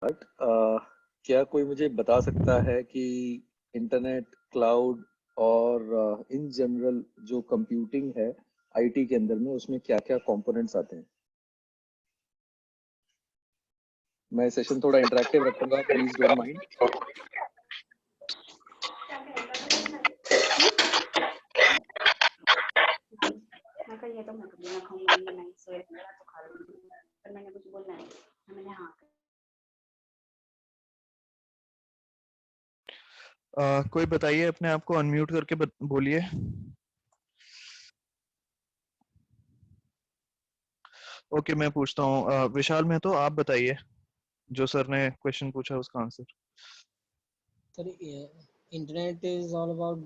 But क्या कोई मुझे बता सकता है कि इंटरनेट, क्लाउड और इन जनरल जो कंप्यूटिंग है आईटी के अंदर में उसमें क्या-क्या कंपोनेंट्स आते हैं? मैं सेशन थोड़ा इंटरेक्टिव रखूंगा, प्लीज डोंट माइंड। मैं कल ये तो मैं कभी ना खाऊंगी, मैं नहीं सोए मेरा तो खा लूंगी, पर मैंने कुछ बोलना नहीं। मैंने हाँ कोई बताइए, अपने आप को अनम्यूट करके बोलिए। ओके, मैं पूछता हूँ। विशाल में तो आप बताइए, जो सर ने क्वेश्चन पूछा उसका answer. Sir internet is all about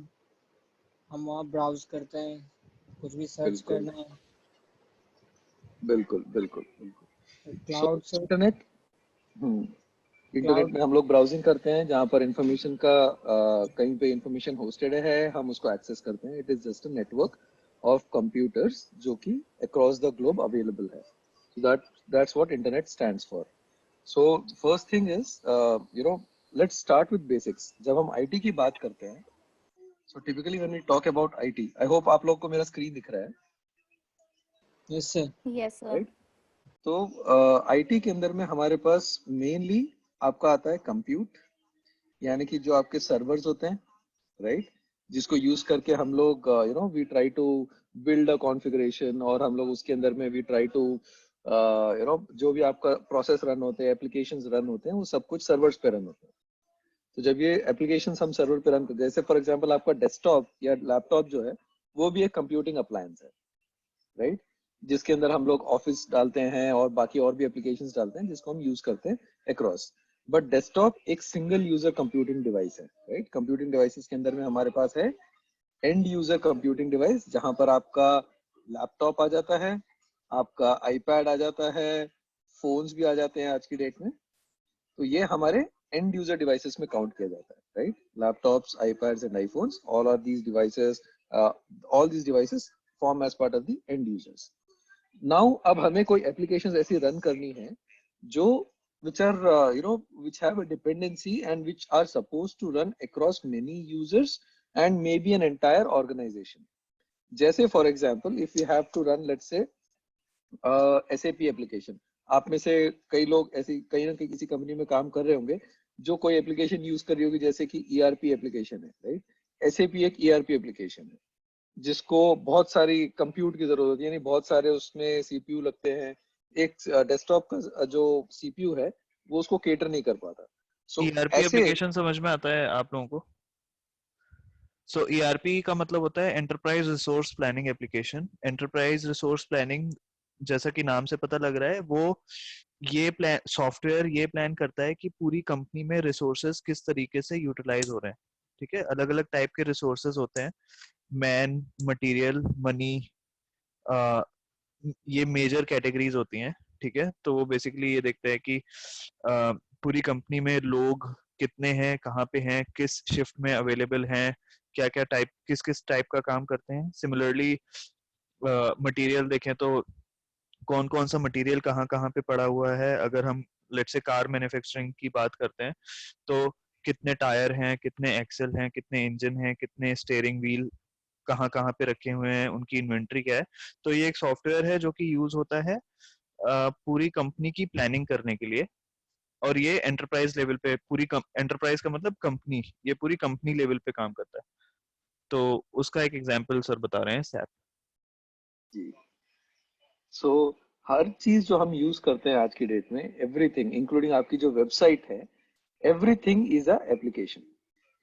हम वहाँ ब्राउज करते हैं, कुछ भी सर्च बिल्कुल करना है। बिल्कुल बिल्कुल बिल्कुल। सो क्लाउड से इंटरनेट, इंटरनेट क्लाउड में हम लोग ब्राउजिंग करते हैं जहां पर इंफॉर्मेशन का कहीं पे इंफॉर्मेशन होस्टेड है, हम उसको एक्सेस करते हैं। It is just a network of computers जो कि अक्रॉस द ग्लोब अवेलेबल है। So that's what internet stands for. So first thing is let's start with basics. जब हम आईटी की बात करते हैं, so typically when we talk about IT, I hope आप लोग को मेरा स्क्रीन दिख रहा है, yes sir. Yes sir. Right? तो आईटी के अंदर में हमारे पास मेनली आपका आता है कंप्यूट, यानी कि जो आपके सर्वर्स होते हैं, राइट, जिसको यूज करके हम लोग we try to build a configuration, और हम लोग उसके अंदर में वी ट्राई टू जो भी आपका प्रोसेस रन होते हैं, एप्लीकेशंस रन होते हैं, वो सब कुछ सर्वर्स पे रन होते हैं। तो जब ये एप्लीकेशंस हम सर्वर पे रन करते हैं, जैसे फॉर एग्जांपल आपका डेस्कटॉप या लैपटॉप जो है, वो भी एक कंप्यूटिंग अप्लायंस है, राइट, जिसके अंदर हम लोग ऑफिस डालते हैं और बाकी और भी एप्लीकेशंस डालते हैं जिसको हम यूज करते हैं अक्रॉस। बट डेस्कटॉप एक सिंगल यूजर कंप्यूटिंग डिवाइस है, राइट। कंप्यूटिंग डिवाइसेस के अंदर में हमारे पास है एंड यूजर कंप्यूटिंग डिवाइस, जहां पर आपका लैपटॉप आ जाता है, आपका आईपैड आ जाता है, फोन्स भी आ जाते हैं आज की डेट में। तो ये हमारे एंड यूजर डिवाइसेस में काउंट किया जाता है, right. Laptops, iPads and iPhones, all these devices form as part of the end users. Now अब हमें कोई एप्लीकेशंस ऐसी रन करनी है जो which are which have a dependency and which are supposed to run across many users and maybe an entire organization. जैसे for example if you have to run let's say SAP application, आप में से कई लोग ऐसी कहीं ना कहीं किसी कंपनी में काम कर रहे होंगे जो कोई एप्लीकेशन यूज कर रही होगी, जैसे कि ERP एप्लीकेशन है, राइट। SAP एक ERP एप्लीकेशन है जिसको बहुत सारी कंप्यूट की जरूरत होती है, यानी बहुत सारे उसमें सीपीयू लगते हैं। एक डेस्कटॉप का जो सीपीयू है वो उसको केटर नहीं कर पाता। सो ईआरपी ऐसे एप्लीकेशन समझ में आता है आप लोगों को? सो ईआरपी का मतलब होता है enterprise resource planning application. Enterprise resource planning, जैसा कि नाम से पता लग रहा है, वो ये प्लान सॉफ्टवेयर ये प्लान करता है कि पूरी कंपनी में रिसोर्सेज किस तरीके से यूटिलाइज हो रहे हैं। ठीक है, अलग अलग टाइप के रिसोर्सेज होते हैं, मैन, मटेरियल, मनी, ये मेजर कैटेगरीज होती हैं। ठीक है, तो वो बेसिकली ये देखते हैं कि पूरी कंपनी में लोग कितने हैं, कहाँ पे हैं, किस शिफ्ट में अवेलेबल हैं, क्या क्या टाइप, किस किस टाइप का काम करते हैं। सिमिलरली मटेरियल देखें तो कौन कौन सा मटेरियल कहाँ कहाँ पे पड़ा हुआ है। अगर हम लेट्स से कार मैन्युफैक्चरिंग की बात करते हैं तो कितने टायर हैं, कितने एक्सल हैं, कितने इंजन हैं, कितने स्टीयरिंग व्हील कहाँ कहाँ पे रखे हुए हैं, उनकी इन्वेंट्री क्या है। तो ये एक सॉफ्टवेयर है जो कि यूज होता है पूरी कंपनी की प्लानिंग करने के लिए। और ये एंटरप्राइज लेवल पे, पूरी एंटरप्राइज का मतलब कंपनी, ये पूरी कंपनी लेवल पे काम करता है। तो उसका एक एग्जांपल सर बता रहे हैं, सैप। जी। सो हर चीज जो हम यूज करते हैं आज की डेट में, एवरीथिंग इंक्लूडिंग आपकी जो वेबसाइट है, एवरीथिंग इज अ एप्लीकेशन।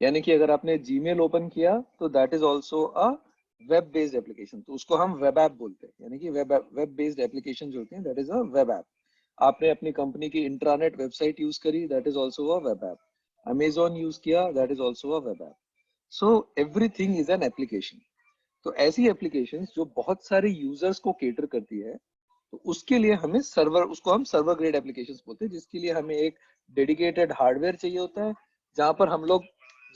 यानी कि अगर आपने जीमेल ओपन किया तो that is also a web based application, तो उसको हम वेब ऐप बोलते हैं। यानी कि वेब बेस्ड एप्लीकेशन जो होते हैं that is a web app. आपने अपनी कंपनी की इंट्रानेट वेबसाइट यूज करी, that is also a web app. Amazon use किया, that is also a web app. So everything is an application. तो ऐसी एप्लीकेशंस जो बहुत सारे यूजर्स को केटर करती है, तो उसके लिए हमें सर्वर, उसको हम सर्वर ग्रेड एप्लीकेशंस बोलते हैं, जिसके लिए हमें एक डेडिकेटेड हार्डवेयर चाहिए होता है, जहां पर हम लोग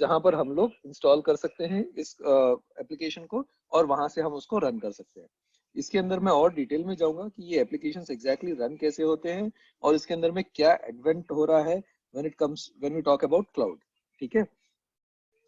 जहां पर हम लोग इंस्टॉल कर सकते हैं इस एप्लीकेशन को, और वहां से हम उसको रन कर सकते हैं। इसके अंदर मैं और डिटेल में जाऊंगा कि ये एप्लीकेशंस एग्जैक्टली रन कैसे होते हैं और इसके अंदर में क्या एडवेंट हो रहा है when we talk about cloud, ठीक है।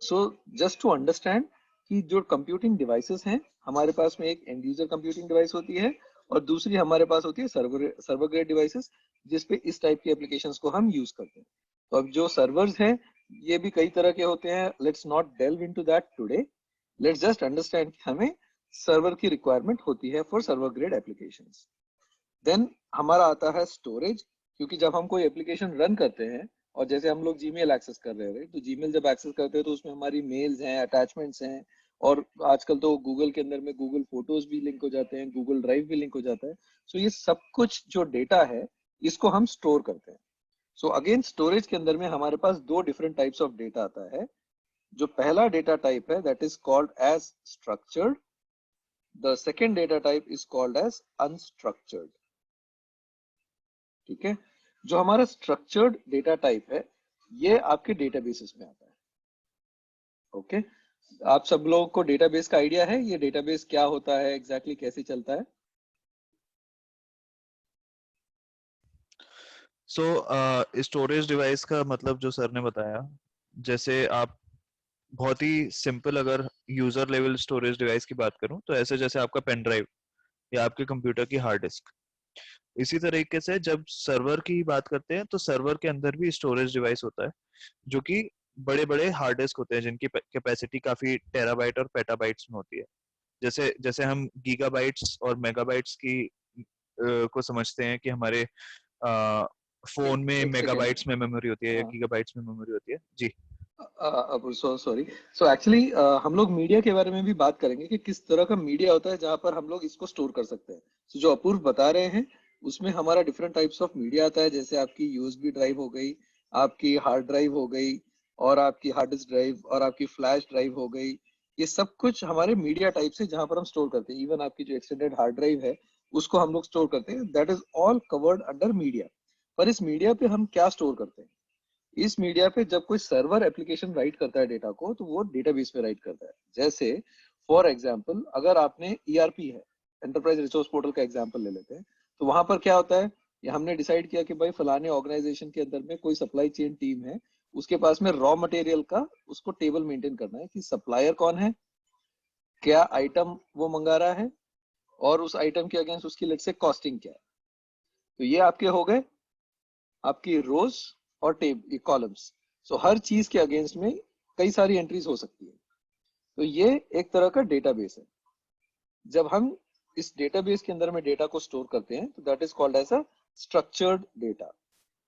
सो जस्ट टू अंडरस्टैंड कि जो कंप्यूटिंग डिवाइसेस हैं हमारे पास में, एक एंड यूजर कंप्यूटिंग डिवाइस होती है और दूसरी हमारे पास होती है सर्वर ग्रेड डिवाइसेस, जिसपे इस टाइप की एप्लीकेशंस को हम यूज करते हैं। तो अब जो सर्वर्स हैं ये भी कई तरह के होते हैं, let's not delve into that today, let's just understand कि हमें सर्वर की रिक्वायरमेंट होती है for server grade applications. Then हमारा आता है स्टोरेज, क्योंकि जब हम कोई एप्लीकेशन रन करते हैं और जैसे हम लोग जीमेल एक्सेस कर रहे हैं, तो जीमेल जब एक्सेस करते हैं तो उसमें हमारी मेल्स हैं, अटैचमेंट्स हैं, और आजकल तो गूगल के अंदर में गूगल फोटोज भी लिंक हो जाते हैं, गूगल ड्राइव भी लिंक हो जाता है। सो ये सब कुछ जो डेटा है इसको हम स्टोर करते हैं। सो अगेन स्टोरेज के अंदर में हमारे पास दो डिफरेंट टाइप्स ऑफ डेटा आता है। जो पहला डेटा टाइप है that is called as structured, the second data type is called as unstructured, ठीक है। जो हमारा स्ट्रक्चर्ड डेटा टाइप है ये आपके डेटाबेसेस में आता है, ओके। आप सब लोगों को डेटाबेस का आइडिया है, ये डेटाबेस क्या होता है, एग्जैक्टली कैसे चलता है? सो स्टोरेज डिवाइस का मतलब जो सर ने बताया, जैसे आप बहुत ही सिंपल अगर यूजर लेवल स्टोरेज डिवाइस की बात करूं तो ऐसे जैसे आपका पेन ड्राइव या आपके कंप्यूटर की हार्ड डिस्क, इसी तरीके से जब सर्वर की बात करते हैं तो सर्वर के अंदर भी स्टोरेज डिवाइस होता है जो कि बड़े बड़े हार्ड डिस्क होते हैं जिनकी कैपेसिटी काफी टेराबाइट और पेटाबाइट्स में होती है। जैसे जैसे हम गीगाबाइट्स और मेगाबाइट्स की को समझते हैं कि हमारे फोन में एक सेकेंड, मेगाबाइट्स में मेमोरी होती है या गीगाबाइट्स में मेमोरी होती है जी। सॉरी। सो एक्चुअली हम लोग मीडिया के बारे में भी बात करेंगे कि किस तरह का मीडिया होता है जहां पर हम लोग इसको स्टोर कर सकते हैं। so, जो अपूर्व बता रहे हैं उसमें हमारा डिफरेंट टाइप्स ऑफ मीडिया आता है, जैसे आपकी यूएसबी ड्राइव हो गई, आपकी हार्ड ड्राइव हो गई, और आपकी हार्ड डिस्क ड्राइव, और आपकी फ्लैश ड्राइव हो गई। ये सब कुछ हमारे मीडिया टाइप से जहां पर हम स्टोर करते हैं। इवन आपकी जो एक्सटेंडेड हार्ड ड्राइव है उसको हम लोग स्टोर करते हैं, that is all covered under media. पर इस मीडिया पे हम क्या स्टोर करते हैं? इस मीडिया पे जब कोई सर्वर एप्लीकेशन राइट करता है डेटा को, तो वो डेटाबेस में राइट करता है। जैसे फॉर एग्जांपल अगर आपने ईआरपी है, एंटरप्राइज रिसोर्स पोर्टल का एग्जांपल ले लेते हैं, तो वहां पर क्या होता है, ये हमने डिसाइड किया कि भाई फलाने ऑर्गेनाइजेशन के अंदर में कोई सप्लाई चेन टीम है, उसके पास में रॉ मटेरियल का उसको टेबल मेंटेन करना है कि सप्लायर कौन है, क्या आइटम वो मंगा रहा है, और उस आइटम के अगेंस्ट उसकी लेट से कॉस्टिंग क्या है। तो ये आपके हो गए आपकी रोज और कॉलम्स। सो हर चीज के अगेंस्ट में कई सारी एंट्रीज हो सकती है। तो ये एक तरह का डेटाबेस है। जब हम इस डेटाबेस के अंदर में डेटा को स्टोर करते हैं तो that is called as a structured data.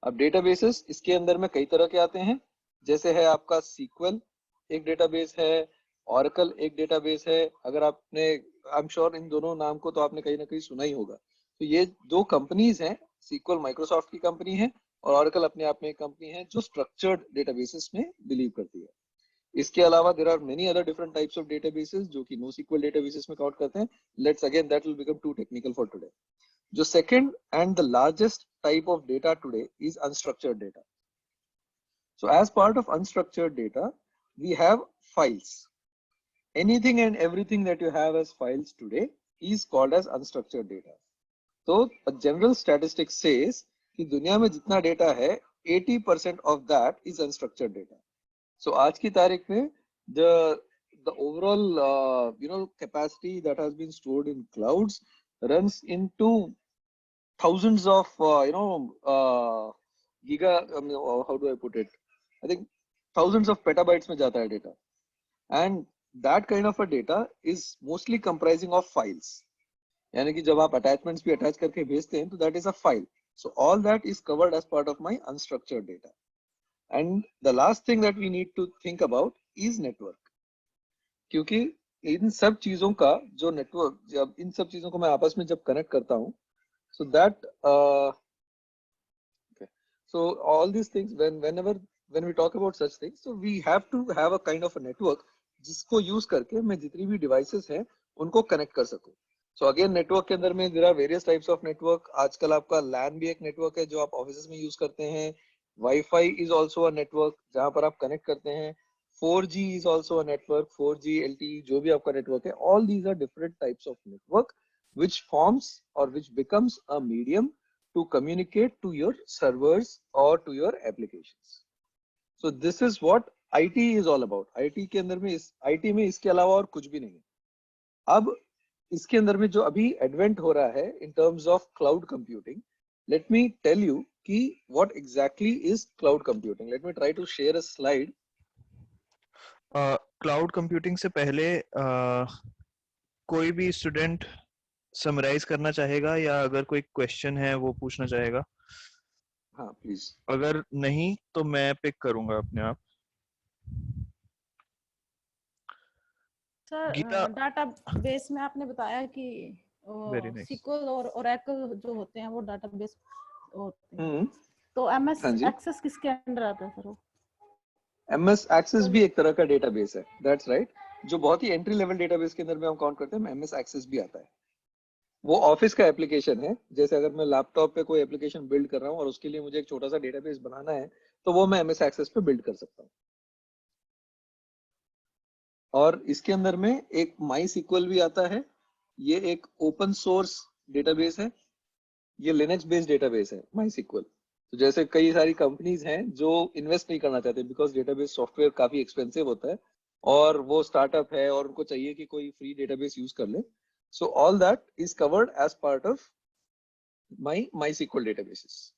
अब डेटाबेसेस इसके अंदर में कई तरह के आते हैं, जैसे है आपका सीक्वल एक डेटाबेस है, ऑरेकल एक डेटाबेस है। अगर आपने, आई एम श्योर इन दोनों नाम को तो आपने कहीं ना कहीं सुना ही होगा। तो ये दो कंपनीज हैं, सीक्वल माइक्रोसॉफ्ट की कंपनी है और ऑरेकल अपने आप में एक कंपनी है जो स्ट्रक्चर्ड डेटाबेसेस में बिलीव करती है। इसके अलावा there are many other different types of databases जो कि NoSQL डेटाबेसेस में काउंट करते हैं। Let's again that will become too technical for today. जो second and the largest type of data today is unstructured data. So as part of unstructured data, we have files. Anything and everything that you have as files today is called as unstructured data. So a general statistic says कि दुनिया में जितना data है 80% of that is unstructured data. So आज की तारीख में the overall capacity that has been stored in clouds runs into thousands of giga, how do I put it, I think thousands of petabytes में जाता है data, and that kind of a data is mostly comprising of files. यानी कि जब आप attachments भी attach करके भेजते हैं तो that is a file. So all that is covered as part of my unstructured data. And the last thing that we need to think about is network. क्योंकि इन सब चीजों का जो नेटवर्क, जब इन सब चीजों को मैं आपस में जब कनेक्ट करता हूँ, so that okay, so all these things when we talk about such things, so we have to have a kind of a network जिसको यूज करके मैं जितनी भी डिवाइसेस हैं उनको कनेक्ट कर सकूं। सो अगेन नेटवर्क के अंदर में there are various types of network. आजकल आपका लैन भी एक नेटवर्क है जो आप ऑफिस में यूज करते हैं। WiFi is also a network जहां पर आप कनेक्ट करते हैं। 4G is also a network, 4G LTE जो भी आपका नेटवर्क है, all these are different types of network which forms or which becomes a medium to communicate to your servers or to your applications. So this is what IT is all about. IT के अंदर में IT में इसके अलावा और कुछ भी नहीं है. अब इसके अंदर में जो अभी एडवेंट हो रहा है in terms of cloud computing, let me tell you कि what exactly is cloud computing. Let me try to share a slide. Cloud computing से पहले कोई भी स्टूडेंट समराइज करना चाहेगा या अगर कोई क्वेश्चन है वो पूछना चाहेगा? हाँ प्लीज. अगर नहीं तो मैं पिक करूंगा अपने आप. सर गीता, डाटाबेस में आपने बताया कि Very nice. SQL और ओरेकल जो होते हैं वो डाटाबेस होते हैं. तो हाँ MS जी. एक्सेस किसके अंडर आता है सर? वो MS एक्सेस भी एक तरह का डेटाबेस है. That's right. जो बहुत ही एंट्री लेवल डेटाबेस के अंदर में हम काउंट करते हैं, MS एक्सेस भी आता है. वो ऑफिस का एप्लीकेशन है. जैसे अगर मैं लैपटॉप पे कोई एप्लीकेशन बिल्ड कर रहा हूँ और उसके लिए मुझे एक छोटा सा डेटाबेस बनाना है, तो वो मैं MS एक्सेस पे बिल्ड कर सकता हूँ. और इसके अंदर में एक MySQL भी आता है. ये एक ओपन सोर्स डेटाबेस है. ये लिनक्स बेस्ड डेटाबेस है MySQL. तो जैसे कई सारी कंपनीज हैं जो इन्वेस्ट नहीं करना चाहते बिकॉज डेटाबेस सॉफ्टवेयर काफी एक्सपेंसिव होता है और वो स्टार्टअप है और उनको चाहिए कि कोई फ्री डेटाबेस यूज कर ले. So all that is covered as part of MySQL databases.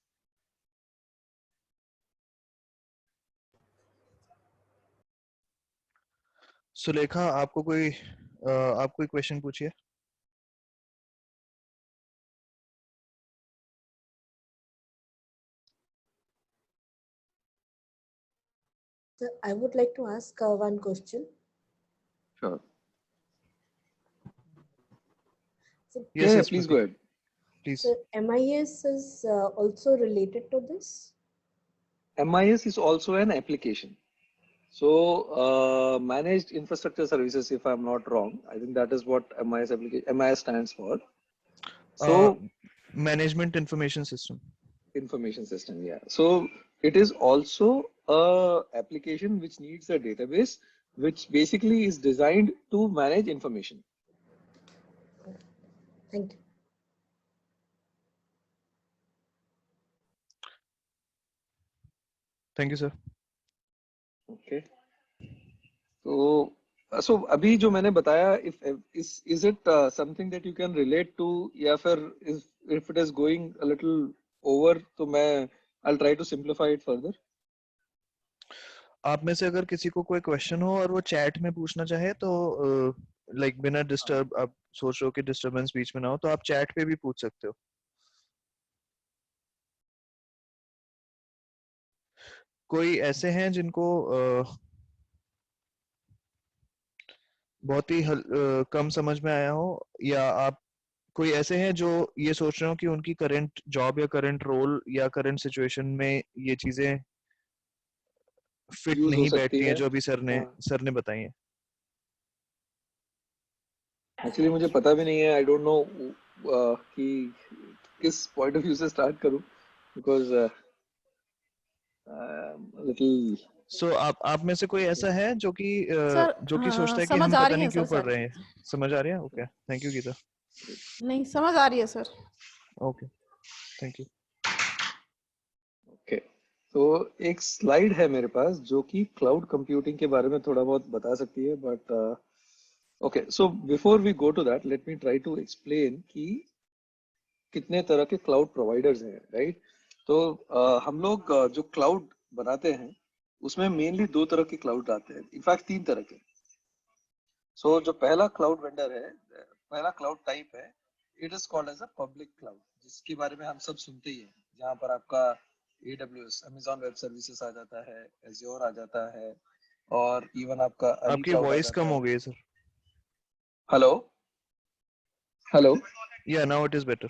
Sulekha, आपको कोई आप कोई क्वेश्चन पूछिए. Sir, I would like to ask one question. Sure. So, Yes, Please Pratik. go ahead. Please. sir, MIS is also related to this? MIS is also an application. So managed infrastructure services, if I'm not wrong, I think that is what MIS stands for. So Management Information System. Information system, yeah. So it is also a application which needs a database, which basically is designed to manage information. Thank you. Thank you, sir. Okay. So अभी जो मैंने बताया, is it something that you can relate to, या फिर if it is going a little over, तो मैं I'll try to simplify it further. आप में से अगर किसी को कोई क्वेश्चन हो और वो चैट में पूछना चाहे तो लाइक बिना डिस्टर्ब, आप सोच रहे हो कि डिस्टरबेंस बीच में ना हो, तो आप चैट पे भी पूछ सकते हो. कोई ऐसे हैं जिनको बहुत ही कम समझ में आया हो, या आप कोई ऐसे हैं जो ये सोच रहे हो कि उनकी करंट जॉब या करंट रोल या करंट सिचुएशन में ये चीजें फिट यूज हो नहीं सकती बैठती हैं है. जो अभी सर ने बताई हैं? एक्चुअली मुझे पता भी नहीं है. आई डोंट नो कि किस पॉइंट ऑफ व्यू से स्टार्ट करूं, बिकॉज लिटिल. सो आप में से कोई ऐसा है जो कि सोचता है कि हम समझ आ पता रही नहीं है क्यों सर पढ़ सारी. रहे हैं? समझ आ रही है? Okay, thank you Geeta. नहीं समझ आ रही है sir. Okay, thank you. Okay. तो एक स्लाइड है मेरे पास जो कि क्लाउड कंप्यूटिंग के बारे में थोड़ा बहुत बता सकती है, but okay. So before we go to that, let me try to explain कि कितने तरह के क्लाउड प्रोवाइडर्स हैं, राइट? तो हम लोग जो क्लाउड बनाते हैं उसमें मेनली दो तरह के क्लाउड आते हैं, इनफैक्ट तीन तरह के. सो जो पहला क्लाउड वेंडर है, पहला क्लाउड टाइप है, it is called as a public cloud, जिसके बारे में हम सब सुनते ही हैं, जहां पर आपका AWS Amazon वेब सर्विसेज आ जाता है, Azure आ जाता है, और इवन आपका आपकी वॉइस कम हो गई है sir. Hello hello. Yeah now it is better.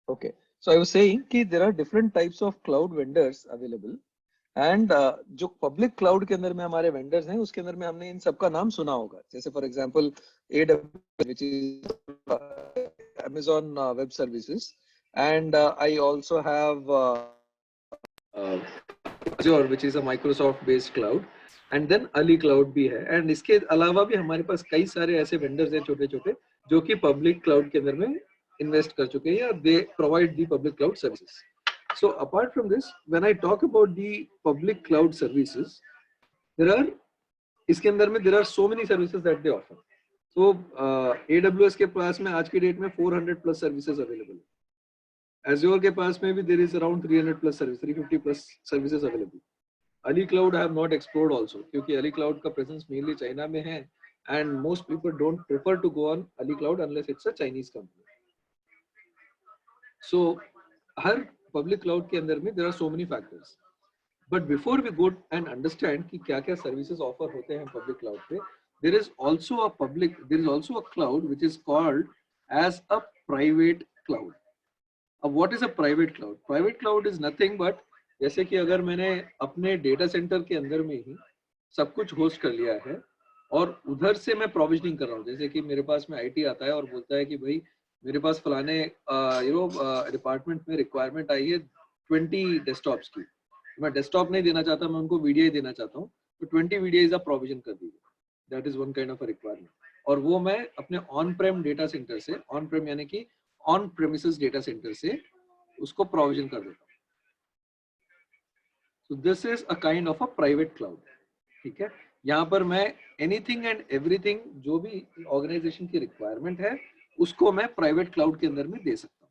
Okay, so I was saying कि there are different types of cloud vendors available, and जो public cloud के अंदर में हमारे vendors हैं उसके अंदर में हमने इन सबका नाम सुना होगा. जैसे for example AWS, which is Amazon Web Services, and I also have Azure, which is a Microsoft based cloud, and then Ali Cloud भी है. and इसके अलावा भी हमारे पास कई सारे ऐसे vendors हैं छोटे छोटे जो कि public cloud के अंदर में इन्वेस्ट कर चुके हैं या they provide the public cloud services. So apart from this, when I talk about the public cloud services, there are इसके अंदर में there are so many services that they offer. So AWS के पास में आज की डेट में 400 plus services available. Azure के पास में भी there is around 300 plus services, 350 plus services available. Ali Cloud I have not explored also क्योंकि Ali Cloud का presence mainly China में है and most people don't prefer to go on Ali Cloud unless it's a Chinese company. So हर public cloud के अंदर में there are so many factors, but before we go and understand कि क्या क्या services offer होते हैं public cloud पे, there is also a cloud which is called as a private cloud. अब what is a private cloud? Private cloud is nothing but जैसे कि अगर मैंने अपने डेटा सेंटर के अंदर में ही सब कुछ होस्ट कर लिया है और उधर से मैं प्रोविजनिंग कर रहा हूँ, जैसे कि मेरे पास में आईटी आता है और बोलता है कि भाई मेरे पास फलाने डिपार्टमेंट में रिक्वायरमेंट आई है 20 डेस्कटॉप्स की, मैं डेस्कटॉप नहीं देना चाहता, मैं उनको वीडियो ही देना चाहता हूँ, तो 20 वीडियोज आप प्रोविजन कर दीजिए. That is one kind of a requirement. और वो मैं अपने ऑन प्रेम डेटा सेंटर से, ऑन प्रेम यानी कि ऑन प्रेमिसेस डेटा सेंटर से उसको प्रोविजन कर देता हूँ. So this is a kind of a private cloud. ठीक है, यहाँ पर मैं एनीथिंग एंड एवरीथिंग जो भी ऑर्गेनाइजेशन की रिक्वायरमेंट है उसको मैं प्राइवेट क्लाउड के अंदर में दे सकता हूँ.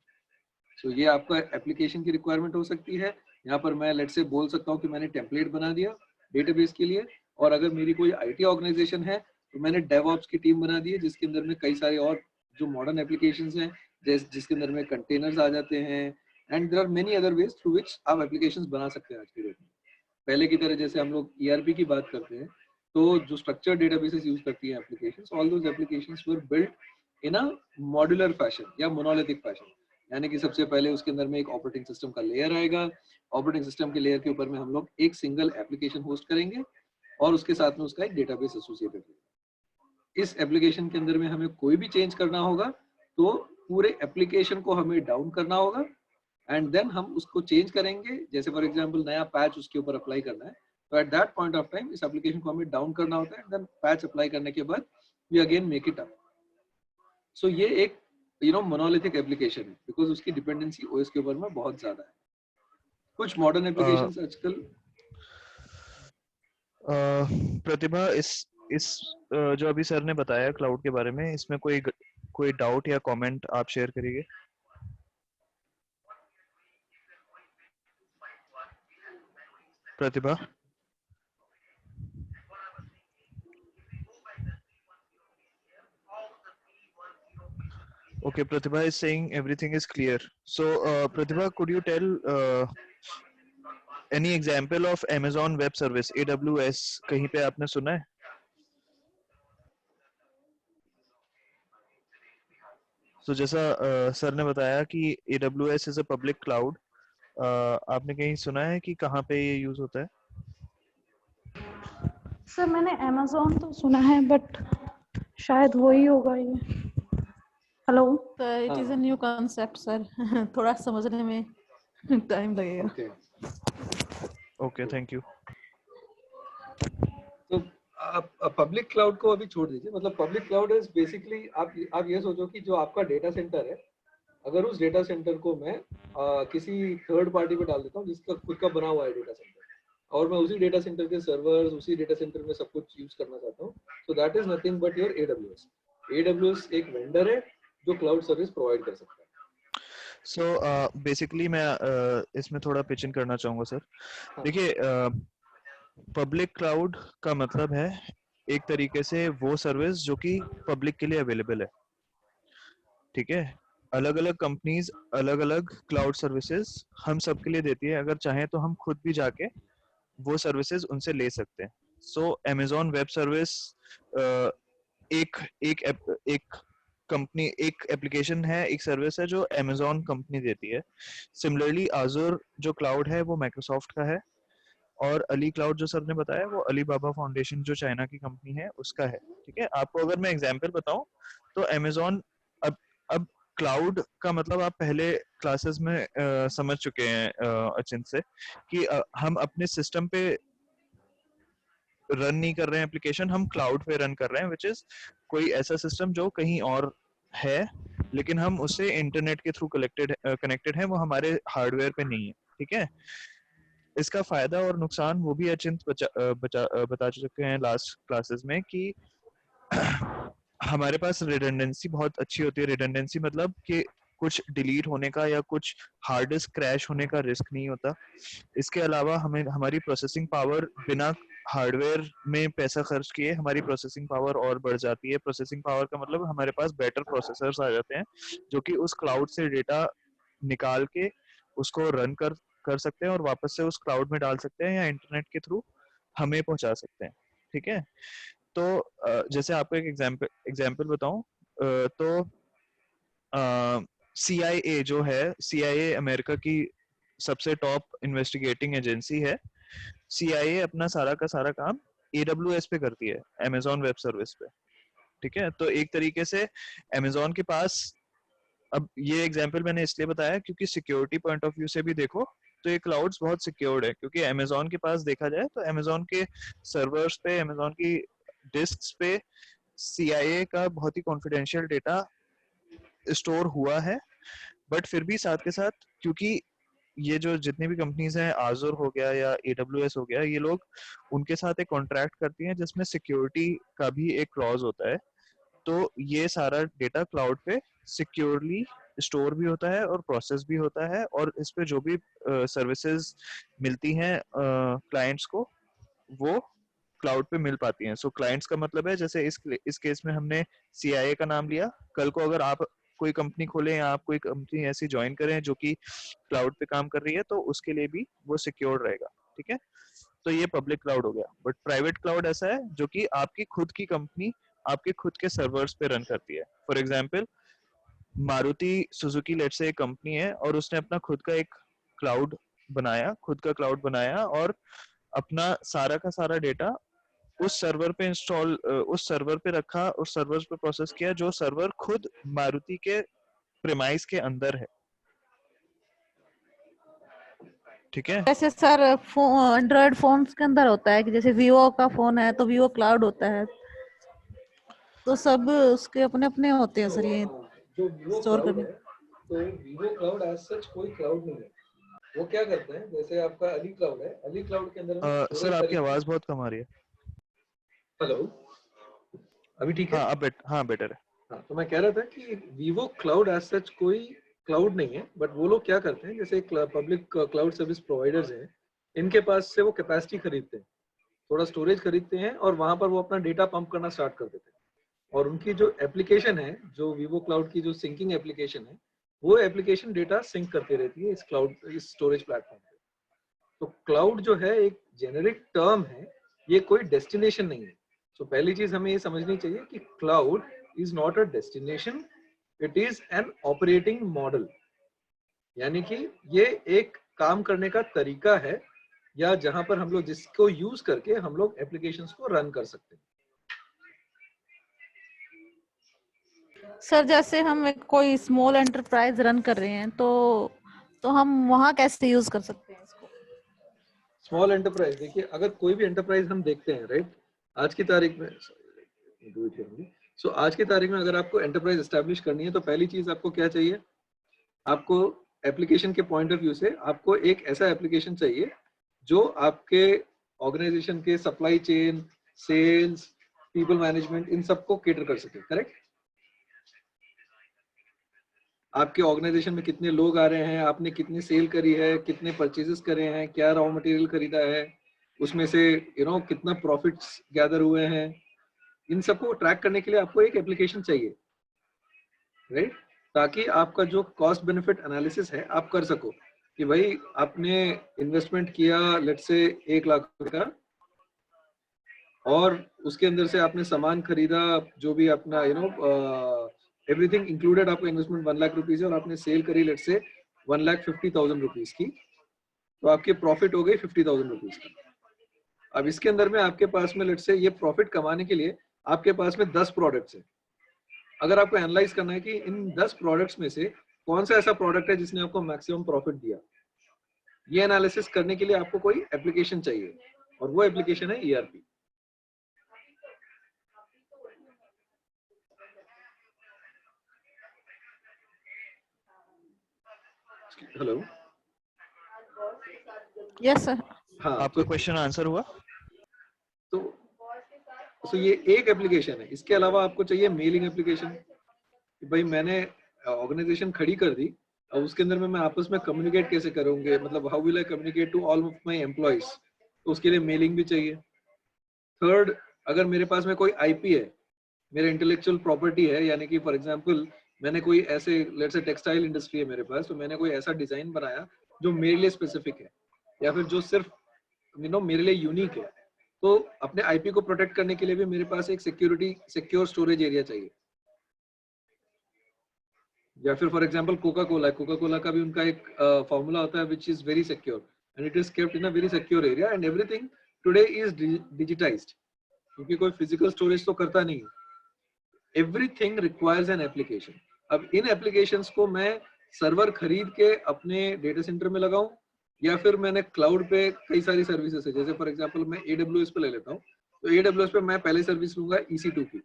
सो ये आपका एप्लीकेशन की रिक्वायरमेंट हो सकती है. यहाँ पर मैं लेट से बोल सकता हूँ कि मैंने टेम्पलेट बना दिया डेटाबेस के लिए, और अगर मेरी कोई आईटी ऑर्गेनाइजेशन है तो मैंने डेवऑप्स की टीम बना दी है जिसके अंदर में कई सारे और जो मॉडर्न एप्लीकेशंस हैं जिसके अंदर में कंटेनर्स आ जाते हैं, and there are many other ways through which आप एप्लीकेशंस बना सकते हैं आज की डेट में. पहले की तरह जैसे हम लोग ईआरपी की बात करते हैं तो जो स्ट्रक्चर्ड डेटाबेसेस यूज करती हैं applications, all those applications were built in a modular fashion या मोनोलिथिक फैशन, यानी कि सबसे पहले उसके अंदर में एक ऑपरेटिंग सिस्टम का लेयर आएगा, ऑपरेटिंग सिस्टम के लेयर के ऊपर में हम लोग एक सिंगल एप्लीकेशन होस्ट करेंगे और उसके साथ में उसका एक डेटाबेस एसोसिएटेड है. इस एप्लीकेशन के अंदर में हमें कोई भी चेंज करना होगा तो पूरे एप्लीकेशन को हमें डाउन करना होगा एंड देन हम उसको चेंज करेंगे. जैसे फॉर एग्जांपल नया पैच उसके ऊपर अप्लाई करना है तो at that point of time इस एप्लीकेशन को हमें डाउन करना होता है एंड देन पैच अप्लाई करने के बाद we again make it up. So ये एक मोनोलिथिक एप्लीकेशन है बिकॉज उसकी डिपेंडेंसी ओएस के ऊपर में बहुत ज्यादा है. कुछ मॉडर्न एप्लीकेशंस आजकल प्रतिभा इस जो अभी सर ने बताया क्लाउड के बारे में, इसमें कोई डाउट या कमेंट आप शेयर करिए. प्रतिभा. Okay, Pratibha is saying everything is clear. So, Pratibha, could you tell any example of Amazon Web Service, AWS, कहीं पे आपने सुना है? So, जैसा सर ने बताया कि AWS is a public cloud, आपने कहीं सुना है कि कहाँ पे ये यूज होता है? सर मैंने Amazon तो सुना है बट शायद वो ही होगा ये. Hello. It is a new concept sir, थोड़ा समझने में टाइम लगेगा. Okay, thank you. तो आप पब्लिक क्लाउड को अभी छोड़ दीजिए. मतलब पब्लिक क्लाउड इज बेसिकली आप ये सोचो कि जो आपका डेटा सेंटर है, अगर उस डेटा सेंटर को मैं किसी थर्ड पार्टी पे डाल देता हूँ जिसका खुद का बना हुआ है डेटा सेंटर, और मैं उसी डेटा सेंटर के सर्वर्स, उसी डेटा सेंटर में सब कुछ यूज करना चाहता हूँ, तो that is nothing but your AWS. AWS एक वेंडर है जो क्लाउड सर्विस प्रोवाइड कर सकता है. सो बेसिकली मैं इसमें थोड़ा पिच इन करना चाहूंगा सर. देखिए, पब्लिक क्लाउड का मतलब है एक तरीके से वो सर्विस जो कि पब्लिक के लिए अवेलेबल है. ठीक है, अलग अलग कंपनीज अलग अलग क्लाउड सर्विसेज हम सब के लिए देती है. अगर चाहें तो हम खुद भी जाके वो सर्विसेज उनसे ले सकते हैं. सो Amazon वेब सर्विस एक कंपनी, एक एप्लीकेशन है, एक सर्विस है जो Amazon कंपनी देती है. सिमिलरली Azure जो क्लाउड है वो माइक्रोसॉफ्ट का है, और अली क्लाउड जो सर ने बताया वो अलीबाबा फाउंडेशन जो चाइना की कंपनी है उसका है. ठीक है, आपको अगर मैं एग्जांपल बताऊं तो Amazon अब क्लाउड का मतलब आप पहले क्लासेस में समझ चुके हैं अचिंत से कि हम अपने सिस्टम पे रन नहीं कर रहे हैं एप्लीकेशन, हम क्लाउड पे रन कर रहे हैं, विच इज कोई ऐसा सिस्टम जो कहीं और है, लेकिन हम उससे इंटरनेट के थ्रू कनेक्टेड हैं, वो हमारे हार्डवेयर पे नहीं है, ठीक है। इसका फायदा और नुकसान वो भी अचिंत बता चुके हैं लास्ट क्लासेस में कि हमारे पास रिडंडेंसी बहुत अच्छी होती है। रिडंडेंसी मतलब कि कुछ डिलीट होने का या कुछ हार्ड डिस्क क्रैश होने का रिस्क नहीं होता। इसके अलावा हमें हमारी प्रोसेसिंग पावर, बिना हार्डवेयर में पैसा खर्च किए हमारी प्रोसेसिंग पावर और बढ़ जाती है। प्रोसेसिंग पावर का मतलब हमारे पास बेटर प्रोसेसर्स आ जाते हैं जो कि उस क्लाउड से डेटा निकाल के उसको रन कर सकते हैं और वापस से उस क्लाउड में डाल सकते हैं या इंटरनेट के थ्रू हमें पहुंचा सकते हैं, ठीक है। तो जैसे आपको एक एग्जाम्पल बताऊं, तो CIA जो है, CIA अमेरिका की सबसे टॉप इन्वेस्टिगेटिंग एजेंसी है। CIA अपना सारा का सारा काम AWS पे करती है, Amazon वेब सर्विस पे, ठीक है। तो एक तरीके से Amazon के पास, अब ये एग्जांपल मैंने इसलिए बताया क्योंकि सिक्योरिटी पॉइंट ऑफ व्यू से भी देखो तो ये क्लाउड्स बहुत सिक्योर्ड है, क्योंकि Amazon के पास देखा जाए तो Amazon के सर्वर्स पे, Amazon की डिस्क्स पे CIA का बहुत ही कॉन्फिडेंशियल डेटा स्टोर हुआ है। बट फिर भी साथ के साथ, क्योंकि ये जो जितनी भी कंपनीज हैं, आजूर हो गया या AWS हो गया, ये लोग उनके साथ एक कॉन्ट्रैक्ट करती हैं जिसमें सिक्योरिटी का भी एक क्लॉज होता है। तो ये सारा डेटा क्लाउड पे सिक्योरली स्टोर भी होता है और प्रोसेस भी होता है, और इस पे जो भी सर्विसेज मिलती हैं क्लाइंट्स को, वो क्लाउड पे मिल पाती हैं। सो क्लाइंट्स का मतलब है, जैसे इस केस में हमने CIA का नाम लिया, कल को अगर आप कोई कंपनी खोलें या आप कोई कंपनी ऐसी ज्वाइन करें जो कि क्लाउड पे काम कर रही है, तो उसके लिए भी वो सिक्योर रहेगा, ठीक है। तो ये पब्लिक क्लाउड हो गया। बट प्राइवेट क्लाउड ऐसा है जो कि आपकी खुद की कंपनी आपके खुद के सर्वर्स पे रन करती है। For example, Maruti Suzuki let say एक कंपनी है और उसने अपना खुद का एक क्लाउड बनाया, खुद का क्लाउड बनाया और अपना सारा का सारा डेटा उस सर्वर पे उस सर्वर पे रखा, उस सर्वर पे प्रोसेस किया, जो सर्वर खुद मारुति के प्रेमाइस के अंदर है, ठीक है। जैसे सर एंड्रॉइड फोन्स के अंदर होता है कि जैसे वीवो का फोन है तो वीवो क्लाउड होता है, तो सब उसके अपने अपने होते हैं सर ये जो वीवो स्टोर क्लाउड करने। है, तो वीवो क्लाउड एज सच कोई क्लाउड नहीं है। वो क्या करते हैं, जैसे आपका अली क्लाउड है, अली क्लाउड के अंदर में सर स्टोरेज आपकी तरीके। आवाज बहुत कम आ रही है। हेलो, अभी ठीक है? हाँ बेटर है। हाँ, तो मैं कह रहा था कि वीवो क्लाउड एज सच कोई क्लाउड नहीं है, बट वो लोग क्या करते हैं, जैसे पब्लिक क्लाउड सर्विस प्रोवाइडर्स हैं, इनके पास से वो कैपेसिटी खरीदते हैं, थोड़ा स्टोरेज खरीदते हैं और वहां पर वो अपना डेटा पंप करना स्टार्ट कर देते हैं। और उनकी जो एप्लीकेशन है, जो वीवो क्लाउड की जो सिंकिंग एप्लीकेशन है, वो एप्लीकेशन डेटा सिंक करती रहती है इस क्लाउड, इस स्टोरेज प्लेटफॉर्म पे। तो क्लाउड जो है एक जेनेरिक टर्म है, ये कोई डेस्टिनेशन नहीं है। तो पहली चीज हमें ये समझनी चाहिए कि cloud is not a destination, it is an operating model. यानी कि ये एक काम करने का तरीका है, या जहां पर हम लोग जिसको यूज करके हम लोग एप्लीकेशंस को रन कर सकते हैं। सर जैसे हम कोई स्मॉल एंटरप्राइज रन कर रहे हैं तो हम वहाँ कैसे यूज कर सकते हैं इसको? स्मॉल एंटरप्राइज, देखिए अगर कोई भी एंटरप्राइज हम देखते हैं, राइट, आज की तारीख में, आज की तारीख में अगर आपको एंटरप्राइज एस्टैब्लिश करनी है तो पहली चीज आपको क्या चाहिए, आपको एप्लीकेशन के पॉइंट ऑफ व्यू से आपको एक ऐसा एप्लीकेशन चाहिए जो आपके ऑर्गेनाइजेशन के supply chain, sales, people management, इन सबको केटर कर सके। करेक्ट? आपके ऑर्गेनाइजेशन में कितने लोग आ रहे हैं, आपने कितनी सेल करी है, कितने परचेजेस करे हैं, क्या रॉ मटेरियल खरीदा है, उसमें से कितना प्रॉफिट्स गैदर हुए हैं, इन सबको ट्रैक करने के लिए आपको एक एप्लीकेशन चाहिए, राइट? ताकि आपका जो कॉस्ट बेनिफिट एनालिसिस है आप कर सको कि भाई आपने इन्वेस्टमेंट किया लेट से 1 लाख रुपए का, और उसके अंदर से आपने सामान खरीदा, जो भी अपना एवरीथिंग इंक्लूडेड आपका इन्वेस्टमेंट 1 लाख रुपीज है, और आपने सेल करी लेट से 1,50,000 रुपीज की, तो आपकी प्रॉफिट हो गई 50,000 रुपीज की। अब इसके अंदर में आपके पास में लेट से ये प्रॉफिट कमाने के लिए आपके पास में 10 प्रोडक्ट्स है। अगर आपको एनालाइज करना है कि इन 10 प्रोडक्ट्स में से कौन सा ऐसा प्रोडक्ट है जिसने आपको मैक्सिमम प्रॉफिट दिया, ये एनालिसिस करने के लिए आपको कोई एप्लीकेशन चाहिए, और वो एप्लीकेशन है ERP। Hello, yes sir. हाँ आपका क्वेश्चन आंसर हुआ? तो ये एक एप्लीकेशन है, इसके अलावा आपको चाहिए मेलिंग एप्लीकेशन कि भाई मैंने ऑर्गेनाइजेशन खड़ी कर दी, अब उसके अंदर में मैं आपस में कम्युनिकेट कैसे करूंगे, मतलब how will I communicate to all of my employees, तो उसके लिए मेलिंग भी चाहिए। थर्ड, अगर मेरे पास में कोई आईपी है, मेरे इंटेलेक्चुअल प्रॉपर्टी है, यानी कि फॉर एग्जांपल मैंने कोई ऐसे, लेट्स से टेक्सटाइल इंडस्ट्री है मेरे पास, तो मैंने कोई ऐसा डिजाइन बनाया जो मेरे लिए स्पेसिफिक है या फिर जो सिर्फ मेरे लिए यूनिक है, तो अपने आईपी को प्रोटेक्ट करने के लिए भी मेरे पास एक सिक्योर स्टोरेज एरिया चाहिए। या फिर फॉर एग्जांपल कोका कोला का भी उनका एक फॉर्मूला होता है which is very secure and it is kept in a very secure area and everything today is digitised, क्योंकि कोई फिजिकल स्टोरेज तो करता नहीं है। Everything requires an application. अब इन एप्लीकेशंस को मैं सर्वर खरीद के अपने डेटा सेंटर में लगाऊं, या फिर मैंने क्लाउड पे कई सारी सर्विसेज है, जैसे फॉर एग्जांपल मैं AWS पे ले लेता हूं, तो AWS पे मैं पहले सर्विस लूंगा EC2 की,